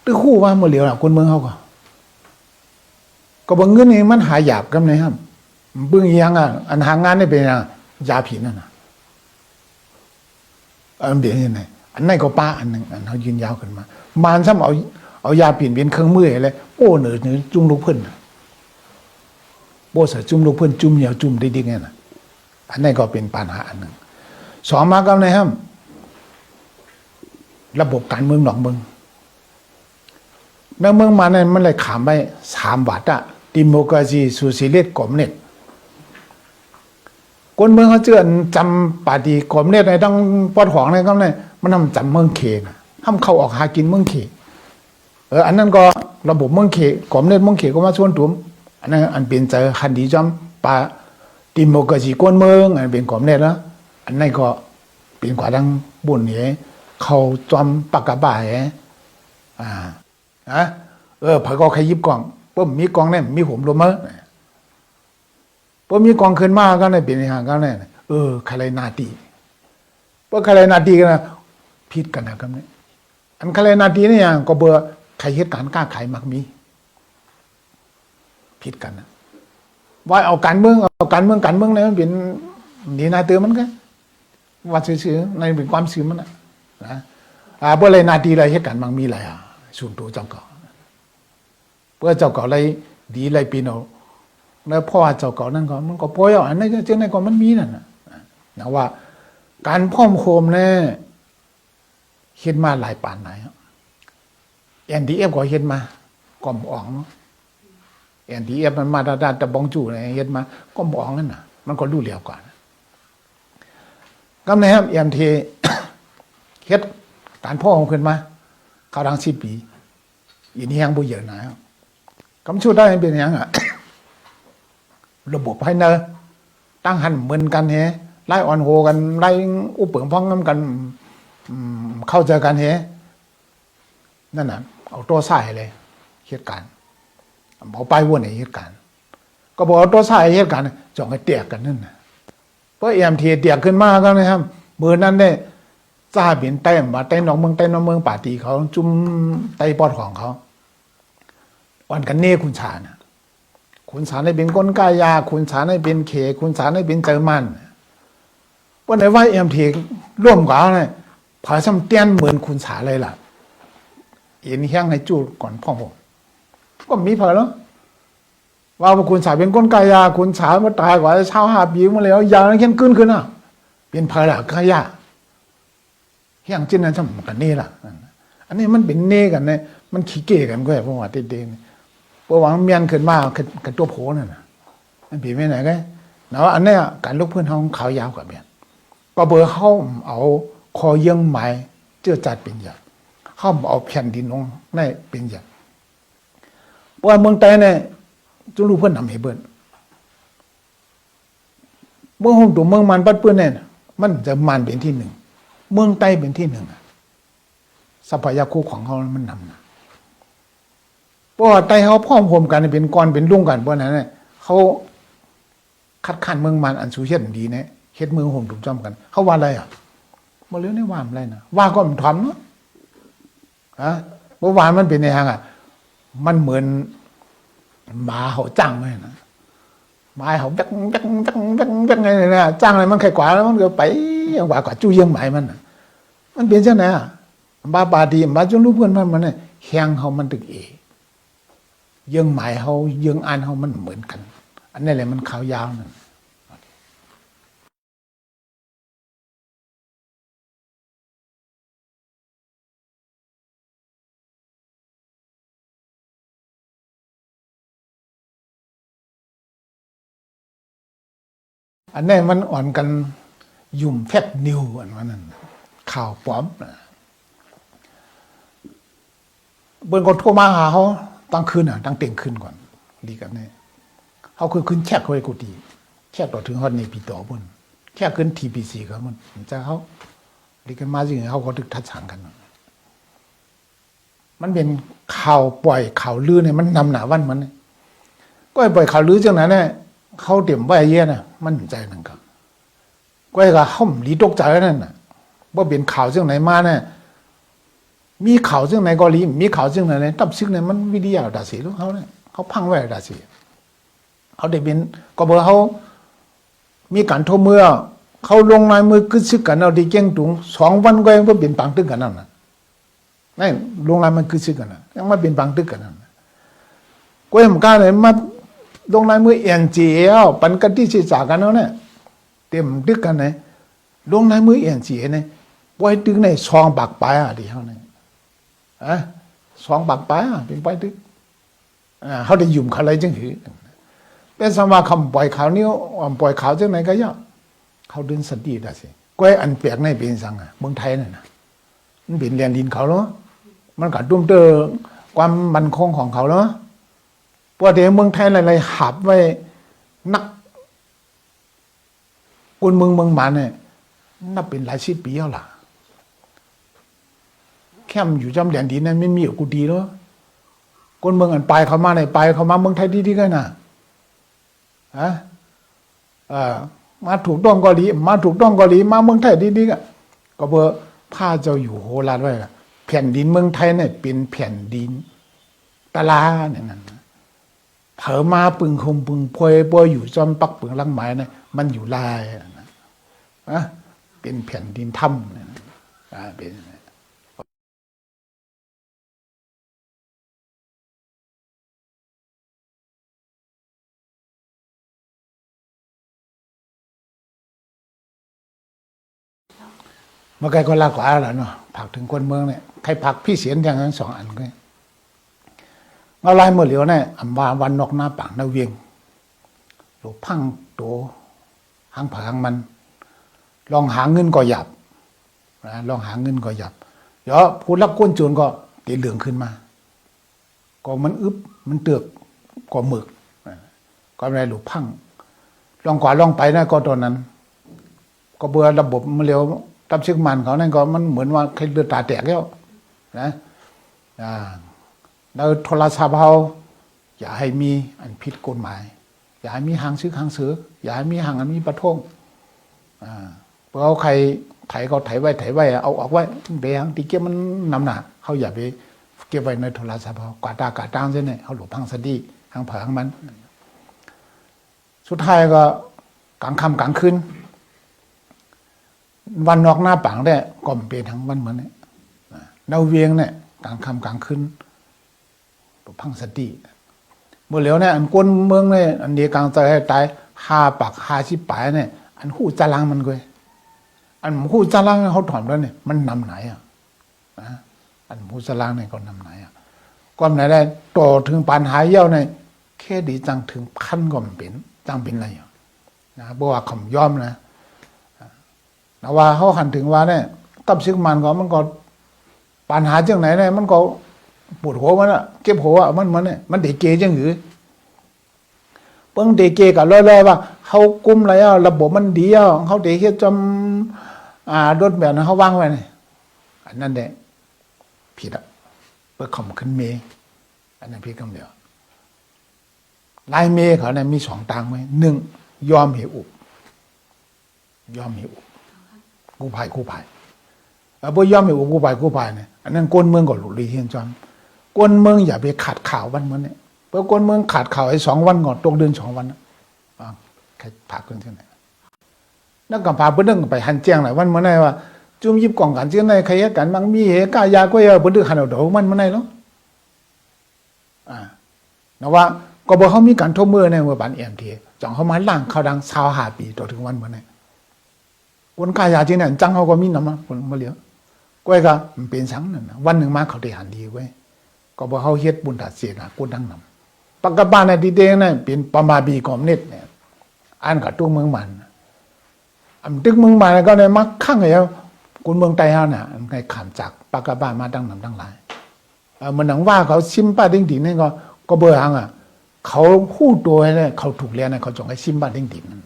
ตื้อคู่ว่ามาเหลียวนะคนเมืองเขาก็บอกเงินนี่มันหายาบกันเลยครับเบื้องยังอันหางานนี่เป็นยาผีนั่นนะอันเดียวนี่ไงอันนั้นก็ป้าอันหนึ่งอันเขายืนยาวขึ้นมามานซ้ำเอายาเปลี่ยนเป็นเครื่องมืออะไรโอ้เหนือจุ่มลูกเพิ่นโบสจุ่มลูกเพิ่นจุ่มเหนียวจุ่มได้ดีไงนะอันนั้นก็เป็นปัญหาอันหนึ่งสองมากันนะครับระบบการเมืองหนองเมืองแม่เมืองมาเนี่ยมันเลยขามไป3 วัดอะดิโมคราซีซูซิเลตกอมเน็ตคนเมืองเขาเจือนจำปาดีกอมเน็ตในตั้งปอดของในก็เนี่ยมันทำจำเมืองเขงห้ามเข้าออกหากินเมืองเขอันนั้นก็ระบบเมืองเขกอมเน็ตเมืองเขก็มาชวนตุ้มอันนั้นอันเป็นใจคันดีจำปาดิโมคราซีกวนเมืองอันเป็นกอมเน็ตแล้วอันนั้นก็เป็นกว่าดังบุญเนี่ยเขาจำปากกาบ่ายพอก็ใครยิบกล่องปุ๊บมีกล่องเนี่ยมีผมลมมั้งปุ๊บมีกล่องขึ้นมาก็เนี่ยเป็นอย่างก็เนี่ยใครนาตีปุ๊บใครนาตีกันนะผิดกันนะครับเนี่ยอันใครนาตีนี่อย่างก็เบอร์ใครเหตุการณ์กล้าขายมักมีผิดกันนะว่าเอาการเมืองเนี่ยมันเป็นดีนาเตือมันกันว่าซื่อๆในเป็นความซื่อมันนะเพื่ออะไรนาตีอะไรเหตุการณ์มักมีอะไรส่วนตัวเจ้าเก่าเพื่อเจ้าเก่าอะไรดีอะไรปีนเอาแล้วพ่อเจ้าเก่านั่นก็มันก็ป่วยอันนั้นเจ้าในก็มันมีนั่นนะว่าการพ่อมโคมเนี่ยเฮ็ดมาหลายปานไหนNDF ก็เฮ็ดมาก้มอ่อง NDF มันมาด้านตะบองจู่เนี่ยเฮ็ดมาก้มอ่องนั่นน่ะมันก็รู้เร็วกว่าก็ในครับ MT เฮ็ดการพ่อของขึ้นมาเขาดัง10 ปีอีนี่ยังบ่เยอะนะกำชูได้เป็นอย่างระบบภายในตั้งหันเหมือนกันเฮไล่อ่อนโหกันไล่อุปเปิงพ้องกันเข้าใจกันเฮนั่นน่ะเอาตัวใส่เลยเหตุการณ์เอาไปวนในเหตุการณ์ก็บอกเอาตัวใส่เหตุการณ์จ่องให้เตียกกันนั่นน่ะเพราะMTเตียกขึ้นมาก็นะครับเมื่อนั้นได้จ้าบินเต้มาเต้นองเมืองป่าตีเขาจุ่มไต้ปอดของเขาวันกันเน่คุณชานะคุณสารได้เป็นก้นกายาคุณสารได้เป็นเขคุณสารได้เป็นเจอมันวันไหนว่าMTร่วมกับเนี่ยพอซ้ำเตี้ยนเหมือนคุณสารเลยล่ะเอ็นแห้งให้จูดก่อนพ่อผมก็มีพอแล้วว่าคุณสารเป็นก้นกายาคุณสารมาตายกว่าเช้า5 ปีมาแล้วยาวนั้นเข้มขึ้นเป็นพอละกายาแห้งจิ้นนั้นสำกันนี่ล่ะอันนี้มันเป็นเน่กันเนี่ยมันขี้เก๋กันก็แบบว่าเด็กๆเพราะว่าเมียนขึ้นมากับตัวโผล่นั่นน่ะมันผีไม่ไหนก็เนาะอันนี้การลุกพื้นห้องขาวยาวกับเมียนก็เบอร์เข้าเอาคอเยื่อไม้เจือจัดเป็นอย่างเข้าเอาแผ่นดินลงในเป็นอย่างเพราะเมืองไต้เนี่ยจุลูกเพื่อนนำให้เบิ้ล เมืองหงตัวเมืองมันปัดเปื้อนเนี่ยมันจะมันเป็นที่หนึ่งเมืองใต้เป็นที่หนึ่งทรัพยากรของเขามันนำนะเพราะไต้เขาพร้อมรวมกันเป็นก้อนเป็นลุ่งกันเพราะนั้นเนี่ยเขาคัดค้านเมืองมันอันสูเฮ็ดดีเนี่ยเฮ็ดเมืองหงถูกจอมกันเขาว่าอะไรบ่เลี้ยวในว่าอะไรนะว่าก็มันทำเนาะเมื่อวานมันเป็นในทางมันเหมือนหมาเขาจ้างไว้นะหมาเขาจักไงเนี่ยจ้างอะไรมันไข่กว่าแล้วมันก็ไปอย่างกว่าจู้เยี่ยงหมายมันเป็นจังไหนบาบาดีบาจนรู้เพื่อนมันเนี่ยแข้งเขามันตึกเยี่ยงหมายเขาเยี่ยงอันเขามันเหมือนกันอันนี้แหละมันขาวยาวนั่นอันนี้มันอ่อนกันยุ่มแฟกนิวอันนั้นข่าวปลอมเบิ้ลก็โทรมาหาเขาตั้งคืนตั้งเต่งคืนก่อนดีกันเนี่ยเขาคือขึ้นแค่คุยกูดีแค่ต่อถึงฮอตในปีต่อบนแค่ขึ้นทีพีซีก็มันจะเขาดีกันมาจริงเขาก็ถึกทัดสั่งกันมันเป็นข่าวปล่อยข่าวลือเนี่ยมันนำหนาวันมันก็ปล่อยข่าวลือจังนั้นเนี่ยเขาเตรียมไว้เยอะนะมันใจนั่นครับก็ไอ้ก็ห่มลีตกใจนั่นน่ะว่าเป็นข่าวจังไหนมาเนี่ยมีข่าวจังไหนก็ลีมีข่าวจังไหนตับซึกเนี่ยมันวิทยาดาสีลูกเขาเนี่ยเขาพังไว้ดาสีเขาได้เป็นก็บอกเขามีการโทรเมื่อเขาลงลายมือกึศซึกกันเอาดีเก่งตุง2 วันก็ยังว่าเป็นปังตึกกันนั่นน่ะนี่ลงลายมันกึศซึกกันน่ะยังมาเป็นปังตึกกันนั่นก็ยังกล้าเลยมาลงลายมือเอ็นจีเอลปันกันที่ศึกษากันแล้วเนี่ยเต็มตึกกันเนี่ยลงลายมือเอ็นจีเอเนี่ยปล่อยตึกในซองปากปลายดีเขาเนี่ยซองปากปลายเป็นปล่อยตึกเขาได้ยุ่มอะไรจังหือเป็นสมาคำปล่อยข่าวนี้ปล่อยข่าวจังไหนก็ย่อเขาดึงสติได้สิก็อันแปลกในเป็นสังเมืองไทยน่ะนะมันเป็นเรียนดินเขาเนาะมันกัดดุ้มเตอความมั่นคงของเขาเนาะเพราะเดี๋ยวเมืองไทยอะไรๆหับไว้นักคนเมืองมันเนี่ยนับเป็นหลายสิบปีแล้วล่ะแค่อยู่จำเหรียญดินนั้นไม่มีกูดีเนาะคนเมืองอันไปเขามาไหนไปเขามาเมืองไทยดีๆกันน่ะมาถูกต้องก็ดีมาถูกต้องก็ดีมาเมืองไทยดีๆก็เพื่อผ้าเจ้าอยู่โหราชไว้แผ่นดินเมืองไทยเนี่ยเป็นแผ่นดินตะลาเนี่ยนั่นเผอมาปึงคมปึงพวยปวยอยู่จอมปักปึงลังไม้เนี่ยมันอยู่ลายนะเป็นแผ่นดินถ้ำเนี่ยเป็นเมื่อไงก็ลากกว่าแล้วเนาะผักถึงคนเมืองเนี่ยใครผักพี่เสียนอย่างนั้น2 อันก็เอาลายเมื่อเหลียวเนี่ยอันว่าวันนกหน้าปังนาเวียงหลวพังโตหางผางมันลองหาเงินก็หยับนะลองหาเงินก็หยับเดี๋ยวผู้รับก้นโจรก็ตีเหลืองขึ้นมาก็มันอึบมันเตือกก็หมึกก็อะไรหลวพังลองกว่าลองไปนะก็ตอนนั้น ก็เบื่อระบบมันเร็วตับเชือกมันเขานั่นก็มันเหมือนว่าใครเลือดตาแตกแล้วนะแล้วโทรศัพท์เขาอย่าให้มีอันผิดกฎหมายอย่าให้มีหางซื้อหางเสืออย่าให้มีหางอันมีประท้วงเพราะเขาใครไถก็ไถไว้เอาออกไว้เบี้ยงตีเก็บมันนำหนาเขาอย่าไปเก็บไว้ในโทรศัพท์เขากวาดตากาตั้งเส้นเนี่ยเขาหลบพังสดีหางเผางมันสุดท้ายก็กลางค่ำกลางคืนวันนอกหน้าปังเนี่ยก็เป็นทั้งวันเหมือนเนี่ยนาเวียงเนี่ยกลางค่ำกลางคืนพังสติเมื่อเหลียวเนี่ยอันก้นเมืองเนี่ยอันเดียกลางใจให้ตาย5 ปัก50 ปลายเนี่ยอันหูจารังมันก็อันหูจารังเขาถอมแล้วเนี่ยมันนำไหนอันหูจารังเนี่ยก็นำไหนก็ไหนได้ต่อถึงปัญหาเย้าเนี่ยแค่ดีจังถึงพันก็มันเป็นจังเป็นอะไรนะบอกว่าคำย่อมนะแต่ว่าเขาหันถึงว่าเนี่ยตับซึกมันก็ปัญหาจังไหนเนี่ยมันก็ปวดหัวมันอะเก็บหัวมันเนี่ยมันเด็กเกจังหือเปิ้งเด็กเกกับลอยๆว่าเฮ เขากุมอะไรระบบมันดีเขาเฮ็ดจำรถแบบนั้นเขาวางไว้นี่อันนั้นแหละผิดเปิดข่มขึ้นเมอันนั้นผิดคำเดียวลายเมเขาเนี่ยมี2ทางไว้1ยอมเหอุบยอมเหอุบกู้ภัยบ่ยอมเหอุบกู้ภัยเนี่ยอันนั้นก้นเมืองก็หลุดลีเฮียนจอมก้นเมืองอย่าไปขาดข่าววันมันเนี่ยเพราะก้นเมืองขาดข่าวไอ้2 วันก่อนตกเดือน2 วันใครพาขึ้นที่ไหนนักกำพาเพิ่นไปหันเจียงไหนวันเมื่อไหร่ว่าจุ่มยิบกล่องกันเจียงไหนใครกันบางมีเหกายาก็เพิ่นหันเอาดอกมันเมื่อไหร่เนาะนะว่าก็บ่เขามีการทบมือในเมื่อบันเอ็มทีจ่องเขามาล่างเขาดัง25 ปีต่อถึงวันเมื่อไหร่คนกายาจริงเนี่ยจังเขาก็มีนำคนมาเหลือก้อยก็มันเป็นสังนั่นวันหนึ่งมาเขาได้หันดีเว้ยก็บ่เขาเฮ็ดบุญตัดเสียนะกูดังนำปากกบ้านในที่เด้งนั่นเป็นปมาบีกอมเน็ตเนี่ยอ่านกับตัวเมืองมันตึกเมืองมันก็ได้มักข้างไอ้คนเมืองไต้เฮาน่ะมันให้ขามจากปากกบ้านมาดังนำดังหลายมันหนังว่าเขาซิมป้าดิ้งดินนี่ก็เบอร์หังเขาฮู้ตัวเนี่ยเขาถูกแล้วเนี่ยเขาจงให้ซิมป้าดิ้งดินนั่น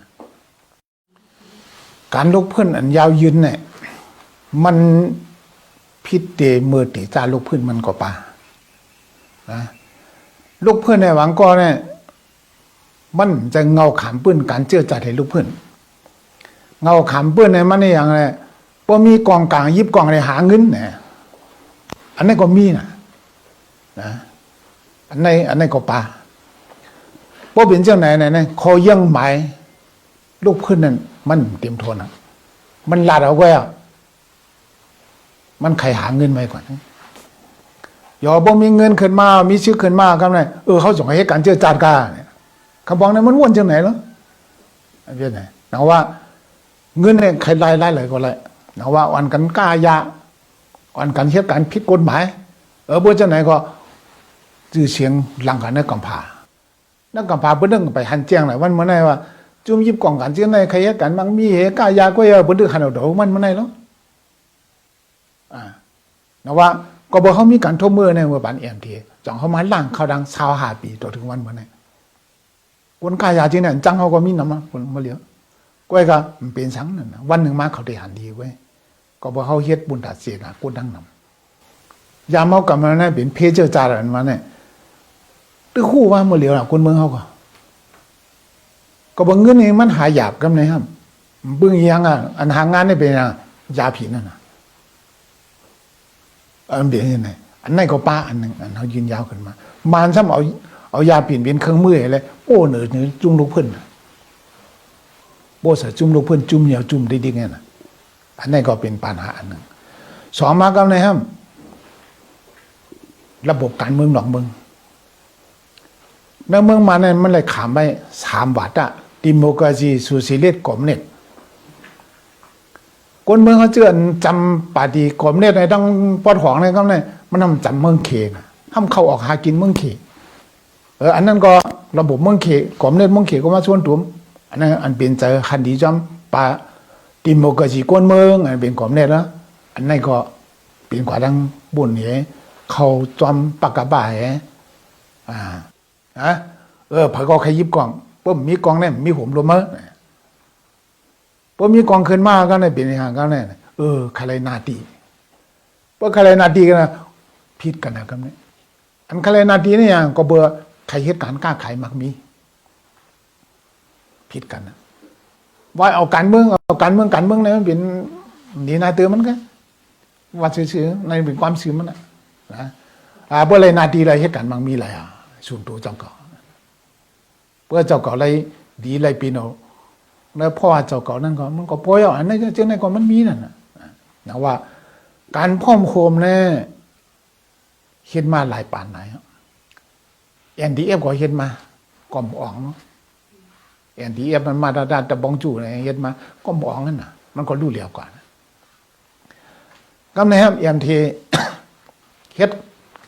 การลุกพื้นอันยาวยืนเนี่ยมันพิษเตมือตีจาลุกพื้นมันก็ป่านะลุกพื้นในหวังก็เนี่ยมันจะเงาขามปื้นการเจือจัดให้ลุกพื้นเงาขามปื้นในมันนี่อย่างไรพอมีกองกลางยิบกองในหาเงินเนี่ยอันนี้ก็มีนะอันนี้ก็ป่าพอเป็นเจ้าไหนเนี่ยคอยังหมายลุกพื้นนั่นมันเตรียมทนมันลาดเอาไว้มันใครหาเงินไว้ก่อนอย่าบ่มีเงินขึ้นมามีชื่อขึ้นมาครับเนี่ยเขาส่งให้การเจรจากันเนี่ยคำบอกเนี่ยมันว่นจังไหนเนาะเรื่องไหนนะว่าเงินเนี่ยใครไล่เลยก็ไล่นะว่าอ่อนกันกล้ายาอ่อนกันเฮ็ดการผิดกฎหมายบ่จังไหนก็ชื่อเสียงหลังกันในกำพานักกำพาเพิ่นไปหันเจียงไหนวันเมื่อไหร่ว่าจุ่มยิบกล่องกันเจียงไหนใครเฮ็ดกันบางมีเหกายาก็เพิ่นหันเอาดอกมันเมื่อไหร่เนาะนะว่าก็บ่เขามีการทบมือในเมื่อบันเอ็มทีจ่องเขามาล่างเขาดัง25 ปีต่อถึงวันเมื่อไหร่คนกายาจริงเนี่ยจังเขาก็มีนำคนมาเหลือก้อยก็มันเป็นสังนั่นวันหนึ่งมาเขาได้หันดีเว้ยก็บ่เขาเฮ็ดบุญตัดเสียนะกูดังนำยามเอากลับมาเนี่ยเป็นเพเจอร์จารันมาเนี่ยตึกคู่ว่าเมื่อเหลียวคนเมืองเขาก็บ่เงินนี่มันหายากกันนะครับเบิ่งอีหยังอันหางานนี่เป็นยาผีนั่นน่ะเดี๋ยวยังไงอันนั้นก็ป้าอันหนึ่งอันเขายืนยาวขึ้นมามานซ้ำเอายาปิ่นเป็นเครื่องมืออะไรโอ้เหนือจุ่มลูกเพิ่นโบสจุ่มลูกเพิ่นจุ่มเหนียวจุ่มได้ดีไงน่ะอันนั้นก็เป็นปัญหาอันหนึ่ง2มากันนะครับระบบการเมืองหนองเมืองเมืองมาเนี่ยมันเลยขามไป3 วัดดิโมคราซีโซเชียลิสต์คอมมิวนิสต์คนเมืองเขาเจือนจำปาดีกรมเนี่ยในต้องปอดหองในเขาเนี่ยมันทำจำเมืองเขนะห้ามเข้าออกหากินเมืองเขอันนั้นก็ระบบเมืองเขกรมเนี่ยเมืองเขก็มาชวนถุมอันนั้นอันเป็นใจคันดีจำปาดิโมคราซีคนเมืองอันเป็นกรมเนี่ยนะอันนั้นก็เป็นกว่าดังบุญเนี่ยเขาจำปากกาบ่ายพอก็ขยิบกล่องปุ๊บมีกล่องเนี่ยมีผมลมเมอพอมีกองขึ้นมาก็เนี่ยเป็นอย่างกันเนี่ยใครนาตีเพราะใครนาตีกันนะผิดกันนะครับเนี่ยอันใครนาตีเนี่ยก็เบื่อใครเหตุการณ์กล้าขายมักมีผิดกันนะว่าเอาการเมืองเนี่ยมันเป็นดีนาเตือมันก็ว่าซื่อๆในเป็นความซื่อมันนะเพื่ออะไรนาตีอะไรเหตุการณ์มักมีอะไรส่วนตัวเจ้าเก่าเพื่อเจ้าเก่าอะไรดีอะไรปีโนแล้วพ่อเจ้าเก่านั่นก็มันก็ป่วยอันนั้นเจ้าในก็มันมีนั่นนะว่าการพ่อมโคมเนี่ยเฮ็ดมาหลายปานไหนNDF ก็เฮ็ดมาก่อมอ่อง NDF มันมาดาตะบองจู่เนี่ยเฮ็ดมาก่อมอ่องนั่นน่ะมันก็รู้แล้วกว่าก็ในครับ MT เฮ็ด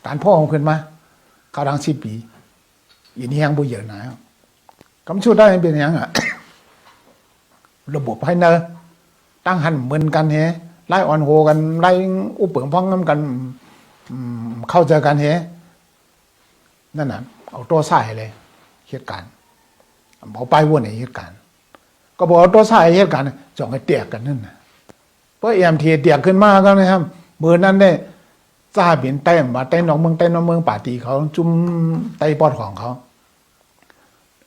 การพ่อของขึ้นมาเขาดัง10 ปีอีนี่ยังบ่เยอะนะกำชูได้เป็นหยังระบบภายในตั้งหันเหมือนกันไล่อ่อนโหกันไล่อุปเปิงพ้องกันเข้าใจกันนั่นน่ะเอาตัวใส่เลยเหตุการณ์เอาไปวนในเหตุการณ์ ก็บอกตัวสายเหตุการณ์จ่องให้เตียกกันนั่นนะเพราะเอ็มทีเตียกขึ้นมาก็นะครับเมื่อนั้นเนี่ยจ้าเปลี่ยนเต้มว่าเต้นน้องเมืองป่าตีเขาจุ่มไต้ปอดของเขา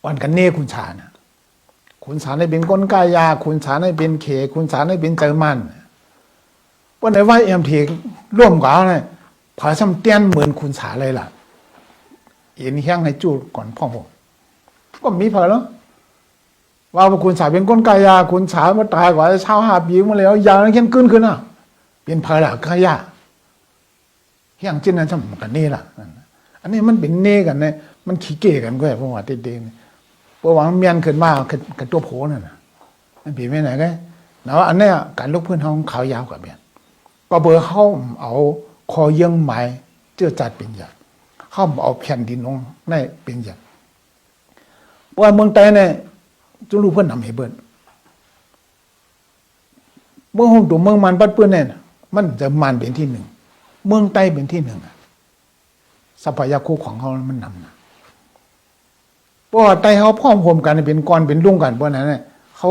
วันกันเน่คุณชานะคุณชาให้เป็นก้นกายาคุณชาให้เป็นเคคุณชาให้เป็นเจอมันวันไหนว่าเอ็มทีร่วมกับเนี่ยพอซ้ำเตี้ยนเหมือนคุณชาเลยล่ะเอ็นเฮี้ยงให้จูดก่อนพ่อผมก็มีพอแล้วว่าคุณสาเป็นก้นกายาคุณสามาตายกว่าเช้า5 ปีมาแล้วยาวนั้นขึ้นอ่ะเป็นเพลากายาเฮี้ยงจิ้นนั้นสมกันนี่ล่ะอันนี้มันเป็นเน่กันเนี่ยมันขี้เก๋กันก็แบบพวกว่าเด็กๆเพราะว่าเมียนขึ้นมากับตัวโผล่นั่นนะมันเป็นไม่ไหนกันแล้วอันนี้การลุกพื้นห้องขาวยาวกับเมียนก็เบอร์เข้าเอาคอเยื่อไม้เจือจัดเป็นอย่างเข้าเอาแผ่นดินลงในเป็นอย่างว่าเมืองไทยเนี่ยจุลูเพื่อนนำให้เบิ้ลเมืองหงตัวเมืองมันปัดเพื่อนเนี่ยมันจะมันเป็นที่หนึ่งเมืองใต้เป็นที่หนึ่งทรัพยากรของเขามันนำนะเพราะว่าไต้เขาพร้อมรวมกันเป็นก้อนเป็นรุ่งกันเพราะนั้นเนี่ยเขา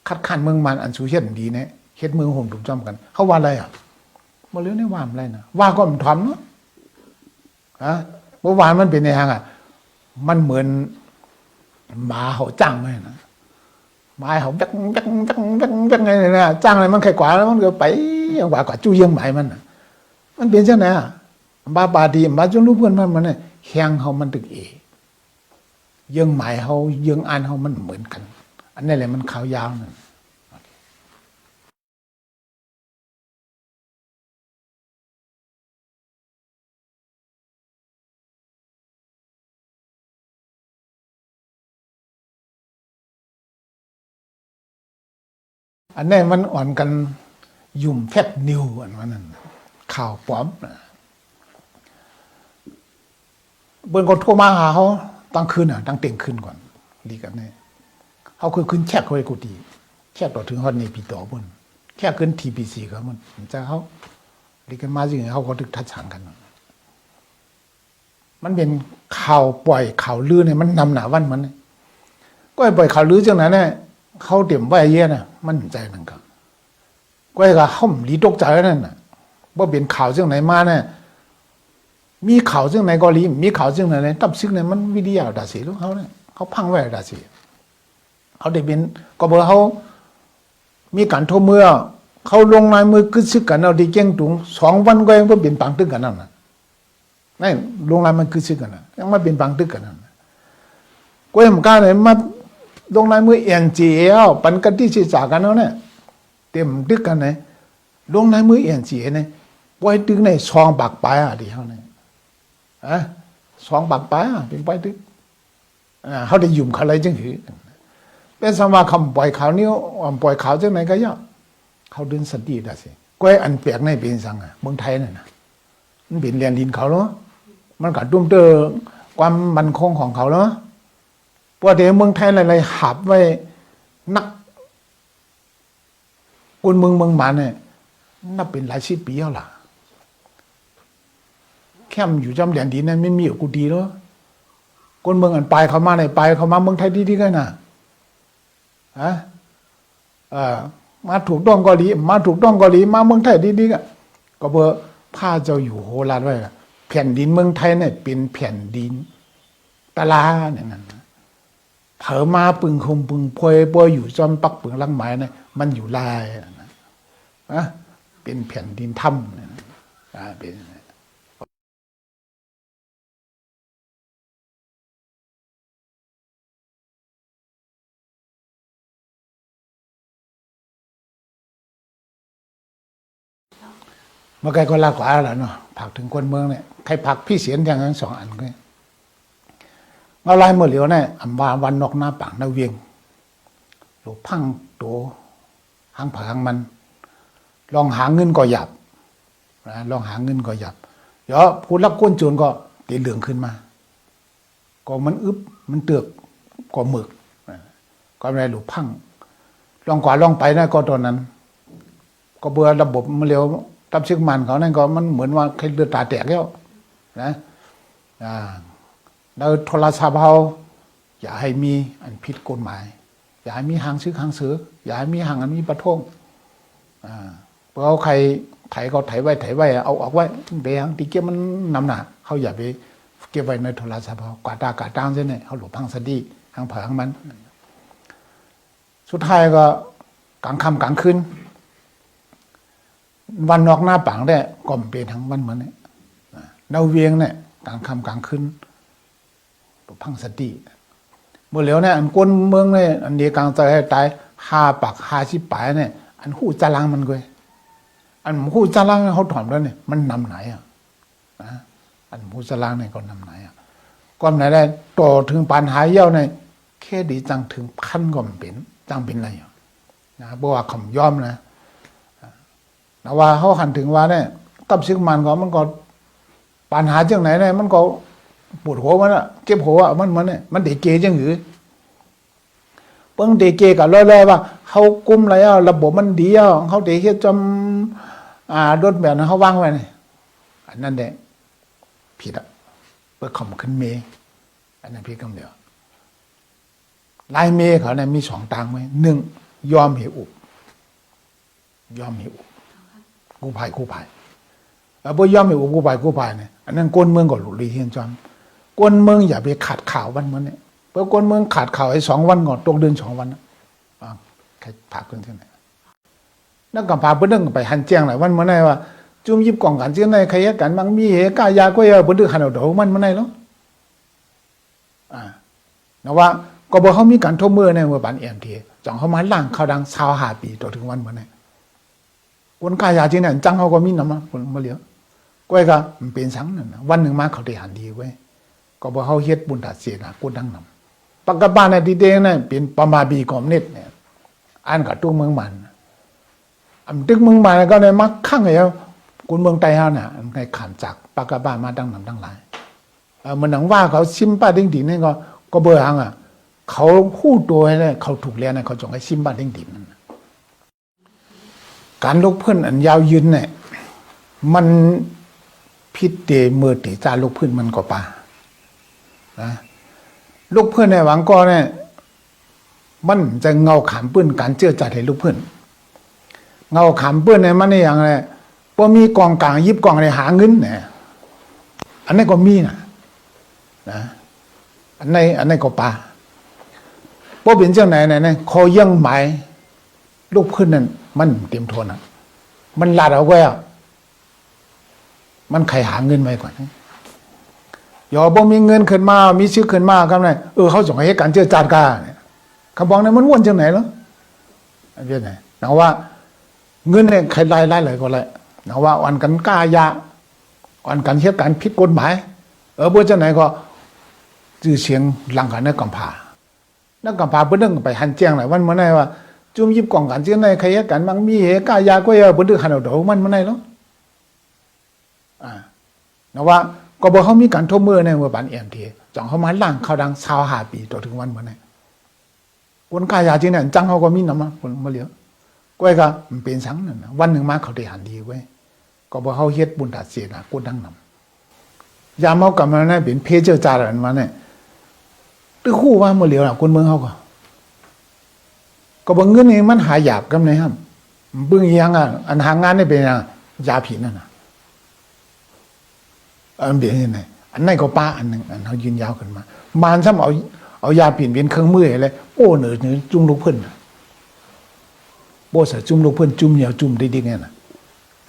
คัดค้านเมืองมันอันสูเฮ็ดดีเนี่ยเฮ็ดเมืองหงถูกจอมกันเขาว่าอะไรอ่ะมาเรื่องนี้ว่าอะไรนะว่าก็มันทำเนาะเมื่อวานมันเป็นในทางอ่ะมันเหมือนหมาเขาจ้างไหมนะหมาเขาจักไงเนี่ยจ้างอะไรมันแค่กว่าแล้วมันก็ไปกว่าจู้เยี่ยงหมายมันเป็นเช่นไหนอ่ะบาบาดีบาจนรู้เพื่อนมันเนี่ยแข่งเขามันตึกเยี่ยงหมายเขาเยี่ยงอันเขามันเหมือนกันอันนี้แหละมันขาวยาวนั่นอันนี้มันอ่อนกันยุ่มแฟบนิวอันนั้นข่าวปลอมเบิ้ลก็โทรมาหาเขาตั้งคืนตั้งเต่งคืนก่อนดีกันเนี่ยเขาคือขึ้นแชกเขาไอ้กูดีแชกต่อถึงฮอดในปีต่อบนแค่ขึ้นทีพีซีเขามันจะเขาดีกันมาจริงเขาก็ถึกทัดฉางกันมันเป็นข่าวปล่อยข่าวลือเนี่ยมันนำหนาวันมันก็ปล่อยข่าวลือจังนั้นเนี่ยเขาเตรียมไว้เยอะนะมันใจหนึ่งครับก็ไอ้ก็ห้มลีตกใจนั่นน่ะว่าเป็นข่าวจังไหนมาเนี่ยมีข่าวจังไหนก็ลีมีข่าวจังไหนตับซึกเนี่ยมันวิทยาดาสีลูกเขาเนี่ยเขาพังไว้ดาสีเขาได้เป็นก็บอกเขามีการโทรเมื่อเขาลงนายมือกึศซึกกันเอาดีเก่งตุง2 วันก็ยังก็เป็นปังตึกกันนั่นน่ะนั่นลงนายมันกึศซึกกันนะยังมาเป็นปังตึกกันนั่นก็ยังกล้าเลยมาลงนายมือเอ็นจีเอลปันกันที่ศึกษากันแล้วเนี่ยเต็มตึกกันเนี่ยลงนายมือเอ็นจีเอเนี่ยไว้ตึกในซองปากปลายดีเขาเนี่ยซองปากปลายเป็นไว้ตึกเขาได้ยุ่มเขาอะไรจังหือเป็นสมาคำปล่อยข่าวนี้ปล่อยข่าวจังไหนก็ย่อเขาดึงสติได้สิก็อันเปียกในเป็นสังเมืองไทยเนี่ยนะมันเป็นเรียนดินเขาเนาะมันกัดดุ้มเตอความมั่นคงของเขาเนาะเพราะเดี๋ยวเมืองไทยอะไรๆหับไว้นักคนเมืองมาเนี่ยนับเป็นหลาย10 ปีแล้วล่ะแค่อยู่จำเรียนดินนั้นไม่มีกูดีแล้วคนเมืองอันไปเขามาในไปเขามาเมืองไทยดีๆกันนะมาถูกต้องก็ดีมาถูกต้องก็ดีมาเมืองไทยดีๆก็เพื่อผ้าเจ้าอยู่โหราชไว้แผ่นดินเมืองไทยเนี่ยเป็นแผ่นดินตะลาเนี่ยนั่นเผอมาปึงคมปึงพวยปวยอยู่จอมปักปึงลังไม้เนี่ยมันอยู่ลายนะเป็นแผ่นดินถ้ำเนี่ยเป็นเมื่อไกลก็ลากกว่าแล้วเนาะผักถึงคนเมืองเนี่ยใครผักพี่เสียนอย่างนั้น2 อันก็เอาลายเมื่อเหลียวเนี่ยอันวันนอกหน้าปากหน้าเวียงหลูพังโตหางผักหางมันลองหาเงินก็หยับลองหาเงินก็หยับเดี๋ยวผู้รับก้นโจรก็ตีเหลืองขึ้นมาก็มันอึบมันเตือกก็หมึกก็อะไรหลูพังลองกว่าลองไปนะก็ตอนนั้นก็เบื่อระบบมันเร็วตับซึกมันเขานั่นก็มันเหมือนว่าใครเลือดตาแตกแล้วนะแล้วโทรศัพท์เขาอย่าให้มีอันผิดกฎหมาย อย่าให้มีหางซื้อหางเสืออย่าให้มีหางอันมีประทงเพราะเอาใครไถก็ไถไว้เอาออกไว้เดี๋ยวที่เก็บมันนำหนาเขาอย่าไปเก็บไว้ในโทรศัพท์กวาดตากวาดตางเส้นเนี่ยเขาหลบพังสดีหางเผาหางมันสุดท้ายก็กลางค่ำกลางคืนวันนอกหน้าปังได้ก็เป็นทั้งวันเหมือนเนี่ยเนาเวียงเนี่ยกลางค่ำกลางคืนหลบพังสดีเมื่อเหลียวเนี่ยอันก้นเมืองเนี่ยอันเดียกลางใจให้ตาย50 ปลายเนี่ยอันหู้จารังมันก็อันหู้จารังเขาถอมแล้วเนี่ยมันนำไหนอันหู้จารังเนี่ยก็นำไหนก็ไหนได้ต่อถึงปัญหาเย้าเนี่ยแค่ดีจังถึงพันก็มันเป็นจังเป็นอะไรนะเพราะว่าคำย่อมนะว่าเขาหันถึงว่าเนี่ยกับซึกมันก็ปัญหาจังไหนเนี่ยมันก็ปวดหัวมันอะเก็บหัวมันเนี่ยมันเด็กเกจังหือเปิ้งเด็กเกกับร้อยๆว่าเขากุมอะไรระบบมันดีเขาเด็กแค่จำรถแบบนั้นเขาวางไว้เนี่ยอันนั้นแหละผิดเปิดข่มขึ้นเมอันนั้นผิดคำเดียวลายเมเขาเนี่ยมี2 ทางไว้1ยอมเหอุบกู้ภัยบ่ยอมเหอุบกู้ภัยเนี่ยอันนั้นก้นเมืองก็หลุดลีเทียนจอมก้นเมืองอย่าไปขาดข่าววันมันเนี่ยเพราะก้นเมืองขาดข่าวไอ้2 วันก่อนตกเดือน2 วันใครพาขึ้นที่ไหนนั่นก็พาเพิ่นไปหันแจ้งหลายวันเมื่อไหร่ว่าจุ่มยิบกล่องกันที่ไหนใครกันบางมีเหตุกายาก็อย่าเพิ่นดึกหันเอาดอกมันเมื่อไหร่เนาะนะว่าก็บ่เขามีการทบมือในเมื่อปานเอ็มทีจ่องเขามาล่างเขาดัง25 ปีต่อถึงวันเมื่อไหร่คนกายาที่นั่นจังเขาก็มีนำมาเหลียวก้อยก็มันเป็นสังนั่นนะวันหนึ่งมาเขาได้หันดีไว้ก็บ่เขาเฮ็ดบุญตาเสียนะกูดังนำปักกะบ้านในที่เด้งนั่นเป็นประมาบีกอมเน็ตเนี่ยอันกับตู้เมืองมันอันตึกเมืองมันก็ได้มักข้างไอ้กุนเมืองไต้เฮาน่ะในขามจากปักกะบ้านมาดังนำดังหลายมันหนังว่าเขาซิมป้าดิ้งดินนี่ก็เบอร์หังเขาฮู้ตัวเนี่ยเขาถูกแล้วนะเขาจงให้ซิมป้าดิ้งดินนั่นการลุกพื้นอันยาวยืนเนี่ยมันพิษเตเมื่อตีจาลุกพื้นมันก็ป่านะลุกพื้นในหวังก็เนี่ยมันจะเงาขามปื้นการเจือจัดให้ลุกพื้นเงาขามปื้นเนี่ยมันนี่อย่างไรพอมีกองกลางยิบกองอะไรหาเงินเนี่ยอันนี้ก็มีนะอันนี้ก็ป่าพอเป็นเจ้าไหนเนี่ยคอยังหมายลุกพื้นนั่นมันเตรียมทนมันลาดเอาไว้มันใครหาเงินไว้ก่อนอย่าบ่มีเงินขึ้นมามีชื่อขึ้นมาครับเนี่ยเขาส่งให้การเจรจากันเนี่ยเขาบอกเนี่ยมันวนจังไหนเนาะอันนี้ไหนนะว่าเงินเนี่ยใครไล่เลยก็ไล่นะว่าอ่อนกันกล้ายาอ่อนกันเฮ็ดการผิดกฎหมายบ่จังไหนก็ชื่อเสียงหลังกันในกำพานักกำพาเพิ่นไปหันแจ้งหลายวันเมื่อไหร่ว่าจุ่มยิบกล่องกันที่ไหนใครเฮ็ดกันบางมีเหตุกายาก็อย่าเพิ่นดึกหันเอาดอกมันเมื่อไหร่เนาะนะว่าก็บ่เขามีการทบมือในเมื่อปานเอ็มทีจ่องเขามาล่างเขาดัง25 ปีต่อถึงวันเมื่อไหร่คนกายาที่นั่นจังเขาก็มีนำคนมาเหลียวก้อยก็มันเป็นสังนั่นนะวันหนึ่งมาเขาได้หันดีไว้ก็บ่เขาเฮ็ดบุญตาเสียนะกูดังนำยามเฮากำมาเนี่ยเป็นเพเจอร์จารันมาเนี่ยตึกคู่ว่ามาเหลียวน่ะคนเมืองเฮาก็บ่เงินนี่มันหายากกำไหนครับเบิ่งอีหยังอันหางานนี่เป็นหยังยาผิดนั่นน่ะอันเดียวนี่ไงอันนั้นก็ป้าอันหนึ่งอันเขายืนยาวขึ้นมาบานซ้ำเอายาปิ่นเป็นเครื่องมืออะไรโอ้เหนือจุ่มลูกเพิ่นโบสจุ่มลูกเพิ่นจุ่มเหนียวจุ่มดิ๊กๆเนี่ยนะ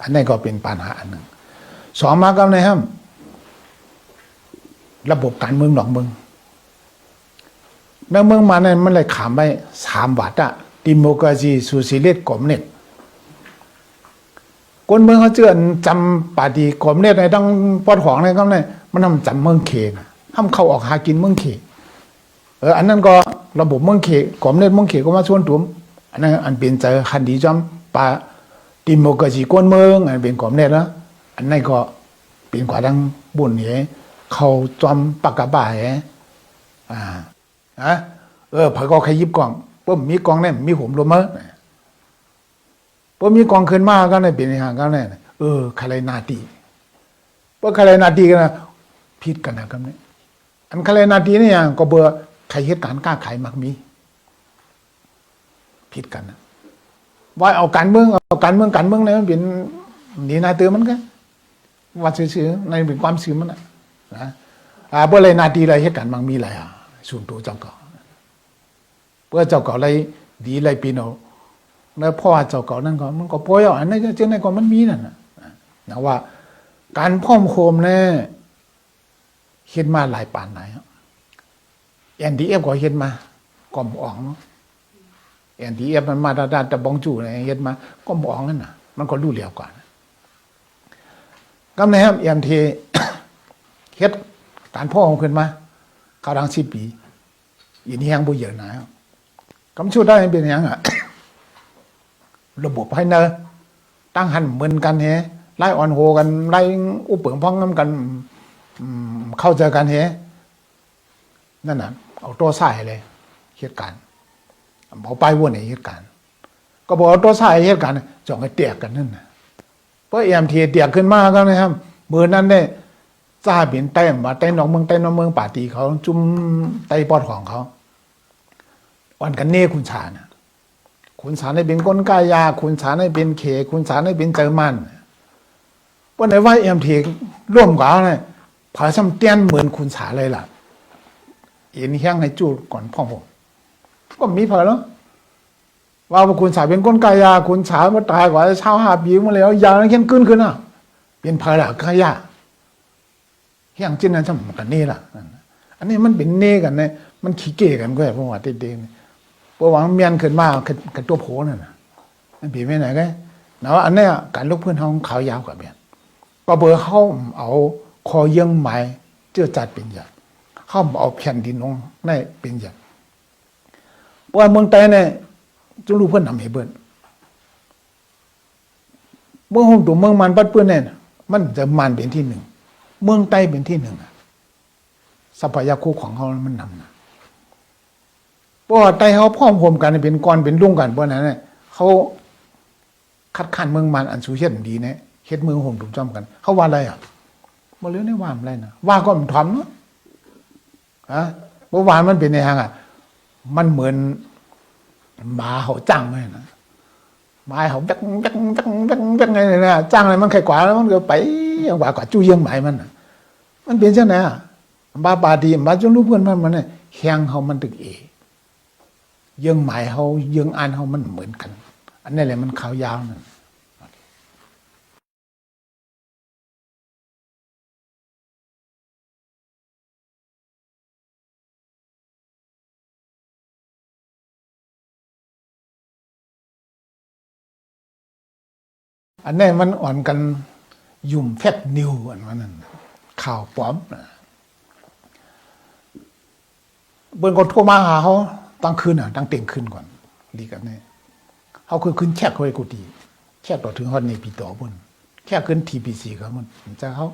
อันนั้นก็เป็นปัญหาอันหนึ่ง2มากับไหนครับระบบการเมืองหนองเมืองในเมืองมาเนี่ยมันเลยขามไป3 วัดดิโมคราซีโซเชียลิสต์คอมมิวนิสต์คนเมืองเขาเจือนจำปาดีกรมเนี่ยในต้องปอดของในก็เนี่ยมันทำจำเมืองเขงห้ามเข้าออกหากินเมืองเขอันนั้นก็ระบบเมืองเขกรมเนี่ยเมืองเขก็มาชวนตุ้มอันนั้นอันเป็นใจคันดีจำปาดิโมคราซีก้นเมืองอันเป็นกรมเนี่ยนะอันนั้นก็เป็นกว่าดังบุญเนี่ยเขาจำปากกาบ่ายพอก็ใครยิบกล่องปุ๊บมีกล่องเนี่ยมีผมลมเมื่อพอมีกองขึ้นมาก็เนี่ยเป็นอย่างก็เนี่ยใครนาตีเพราะใครนาตีกันนะผิดกันนะครับเนี่ยอันใครนาตีเนี่ยก็เบอร์ใครเหตุการณ์กล้าขายมักมี ผิดกันนะว่าเอาการเมืองเนี่ยมันเป็นหนีนายเตือมันกันว่าซื่อๆในเป็นความซื่อมันนะเพื่ออะไรนาทีอะไรเหตุการณ์มันมีอะไรส่วนตัวเจ้าเก่าเพื่อเจ้าเก่าอะไรดีอะไรปีนเอาแล้วพ่อเจ้าเก่านั่นก็มันก็ป่วยอันนั้นเจ้าในก็มันมีนั่นนะว่าการพ่อมโคมเนี่ยเห็นมาหลายปานไหนNDF ก็เห็นมาก่อมอ่องNDF มันมาด้านตะบองจู่เนี่ยเห็นมาก่อมอ่องนั่นน่ะมันก็รู้เหลียวก่อนก็ในครับMT เฮ็ดการพ่อของขึ้นมาเขาดัง10 ปีอีนี่ยังบ่เยอะนะกำชูได้เป็นยังระบบภายในตั้งหันเหมือนกันเฮไล่ออนโฮกันไล่อุปเปิงพ้องน้ำกันเข้าเจอกันเฮนั่นน่ะเอาตัวใส่เลยเหตุการณ์เอาไปวนในเหตุการณ์ก็บอกเอาตัวใส่เหตุการณ์จ่องให้เตียกกันนั่นน่ะเพราะMTเตียกขึ้นมาก็นะครับเบอร์นั้นได้จ้าเป็นแต้มว่าแต้นอกเมืองป่าตีเขาจุ่มไต้ปอดของเขาอ่อนกันเน่คุณชานะคุณสารให้เป็นก้นกายาคุณสารให้เป็นเคคุณสารให้เป็นเจอมันวันไหนว่าMTร่วมกับเนี่ยผาซ้ำเตี้ยนเหมือนคุณสาเลยล่ะเอ็นแห้งให้จูดก่อนพ่อผมก็มีพอแล้วว่าคุณสาเป็นก้นกายาคุณสามาตายกว่าเช้า5 ปีมาแล้วยาวนั้นเข้มขึ้นอ่ะเป็นพาละกายาแห้งจิ้นนั้นสมกันนี่ล่ะอันนี้มันเป็นเน่กันเนี่ยมันขี้เก๋กันก็แบบว่าเด็กๆเพราะว่าเมียนขึ้นมากับตัวโผล่นั่นน่ะมันเป็นไม่ไหนก็นะว่าอันนี้การลุกเพื่อนเขาขาวยาวกับเมียนก็เบอร์เขาเอาคอเยื่อไม้เจือจัดเป็นอย่างเข้าเอาแผ่นดินลงในเป็นอย่างว่าเมืองไต้เนี่ยจุลูเพื่อนทำให้เบิ้ลเมืองหงตัวเมืองมันปัดเพื่อนเนี่ยมันจะมันเป็นที่ 1เมืองไต้เป็นที่ 1ทรัพยากรของเขามันนำนะเพราะไต้เขาพร้อมโฮมกันเป็นก้อนเป็นรุ่งกันเพราะนั้นเนี่ยเขาคัดค้านเมืองมันอันสูเฮ็ดดีเนี่ยเฮ็ดเมืองหงถูกจ้อมกันเขาว่าอะไรบ่เรื่องได้ว่าอะไรนะว่าก็มันทำเนาะเมื่อวานมันเป็นในทางมันเหมือนหมาเขาจ้างไหมนะหมาเขาจักไงเนี่ยจ้างอะไรมันไข่กว่าแล้วมันก็ไปอย่างกว่าจู้เยี่ยงหมายมันเป็นเช่นไหนบาบาดีบาจนรู้เพื่อนมันเนี่ยแข้งเขามันตึกเยี่ยงหมายเขาเยี่ยงอันเขามันเหมือนกันอันนี้แหละมันขาวยาวนั่นอันนี้มันอ่อนกันยุ่มแฟกนิวอันนั้นข่าวปลอมเบิ้ลก็โทรมาหาเขาตั้งคืนตั้งเต็มคืนก่อนดีกันเนี่ยเขาคือขึ้นแค่เขาไอ้กูดีแค่ต่อถึงฮอดในปีต่อบนแค่ขึ้นTPC เขามันจะเขา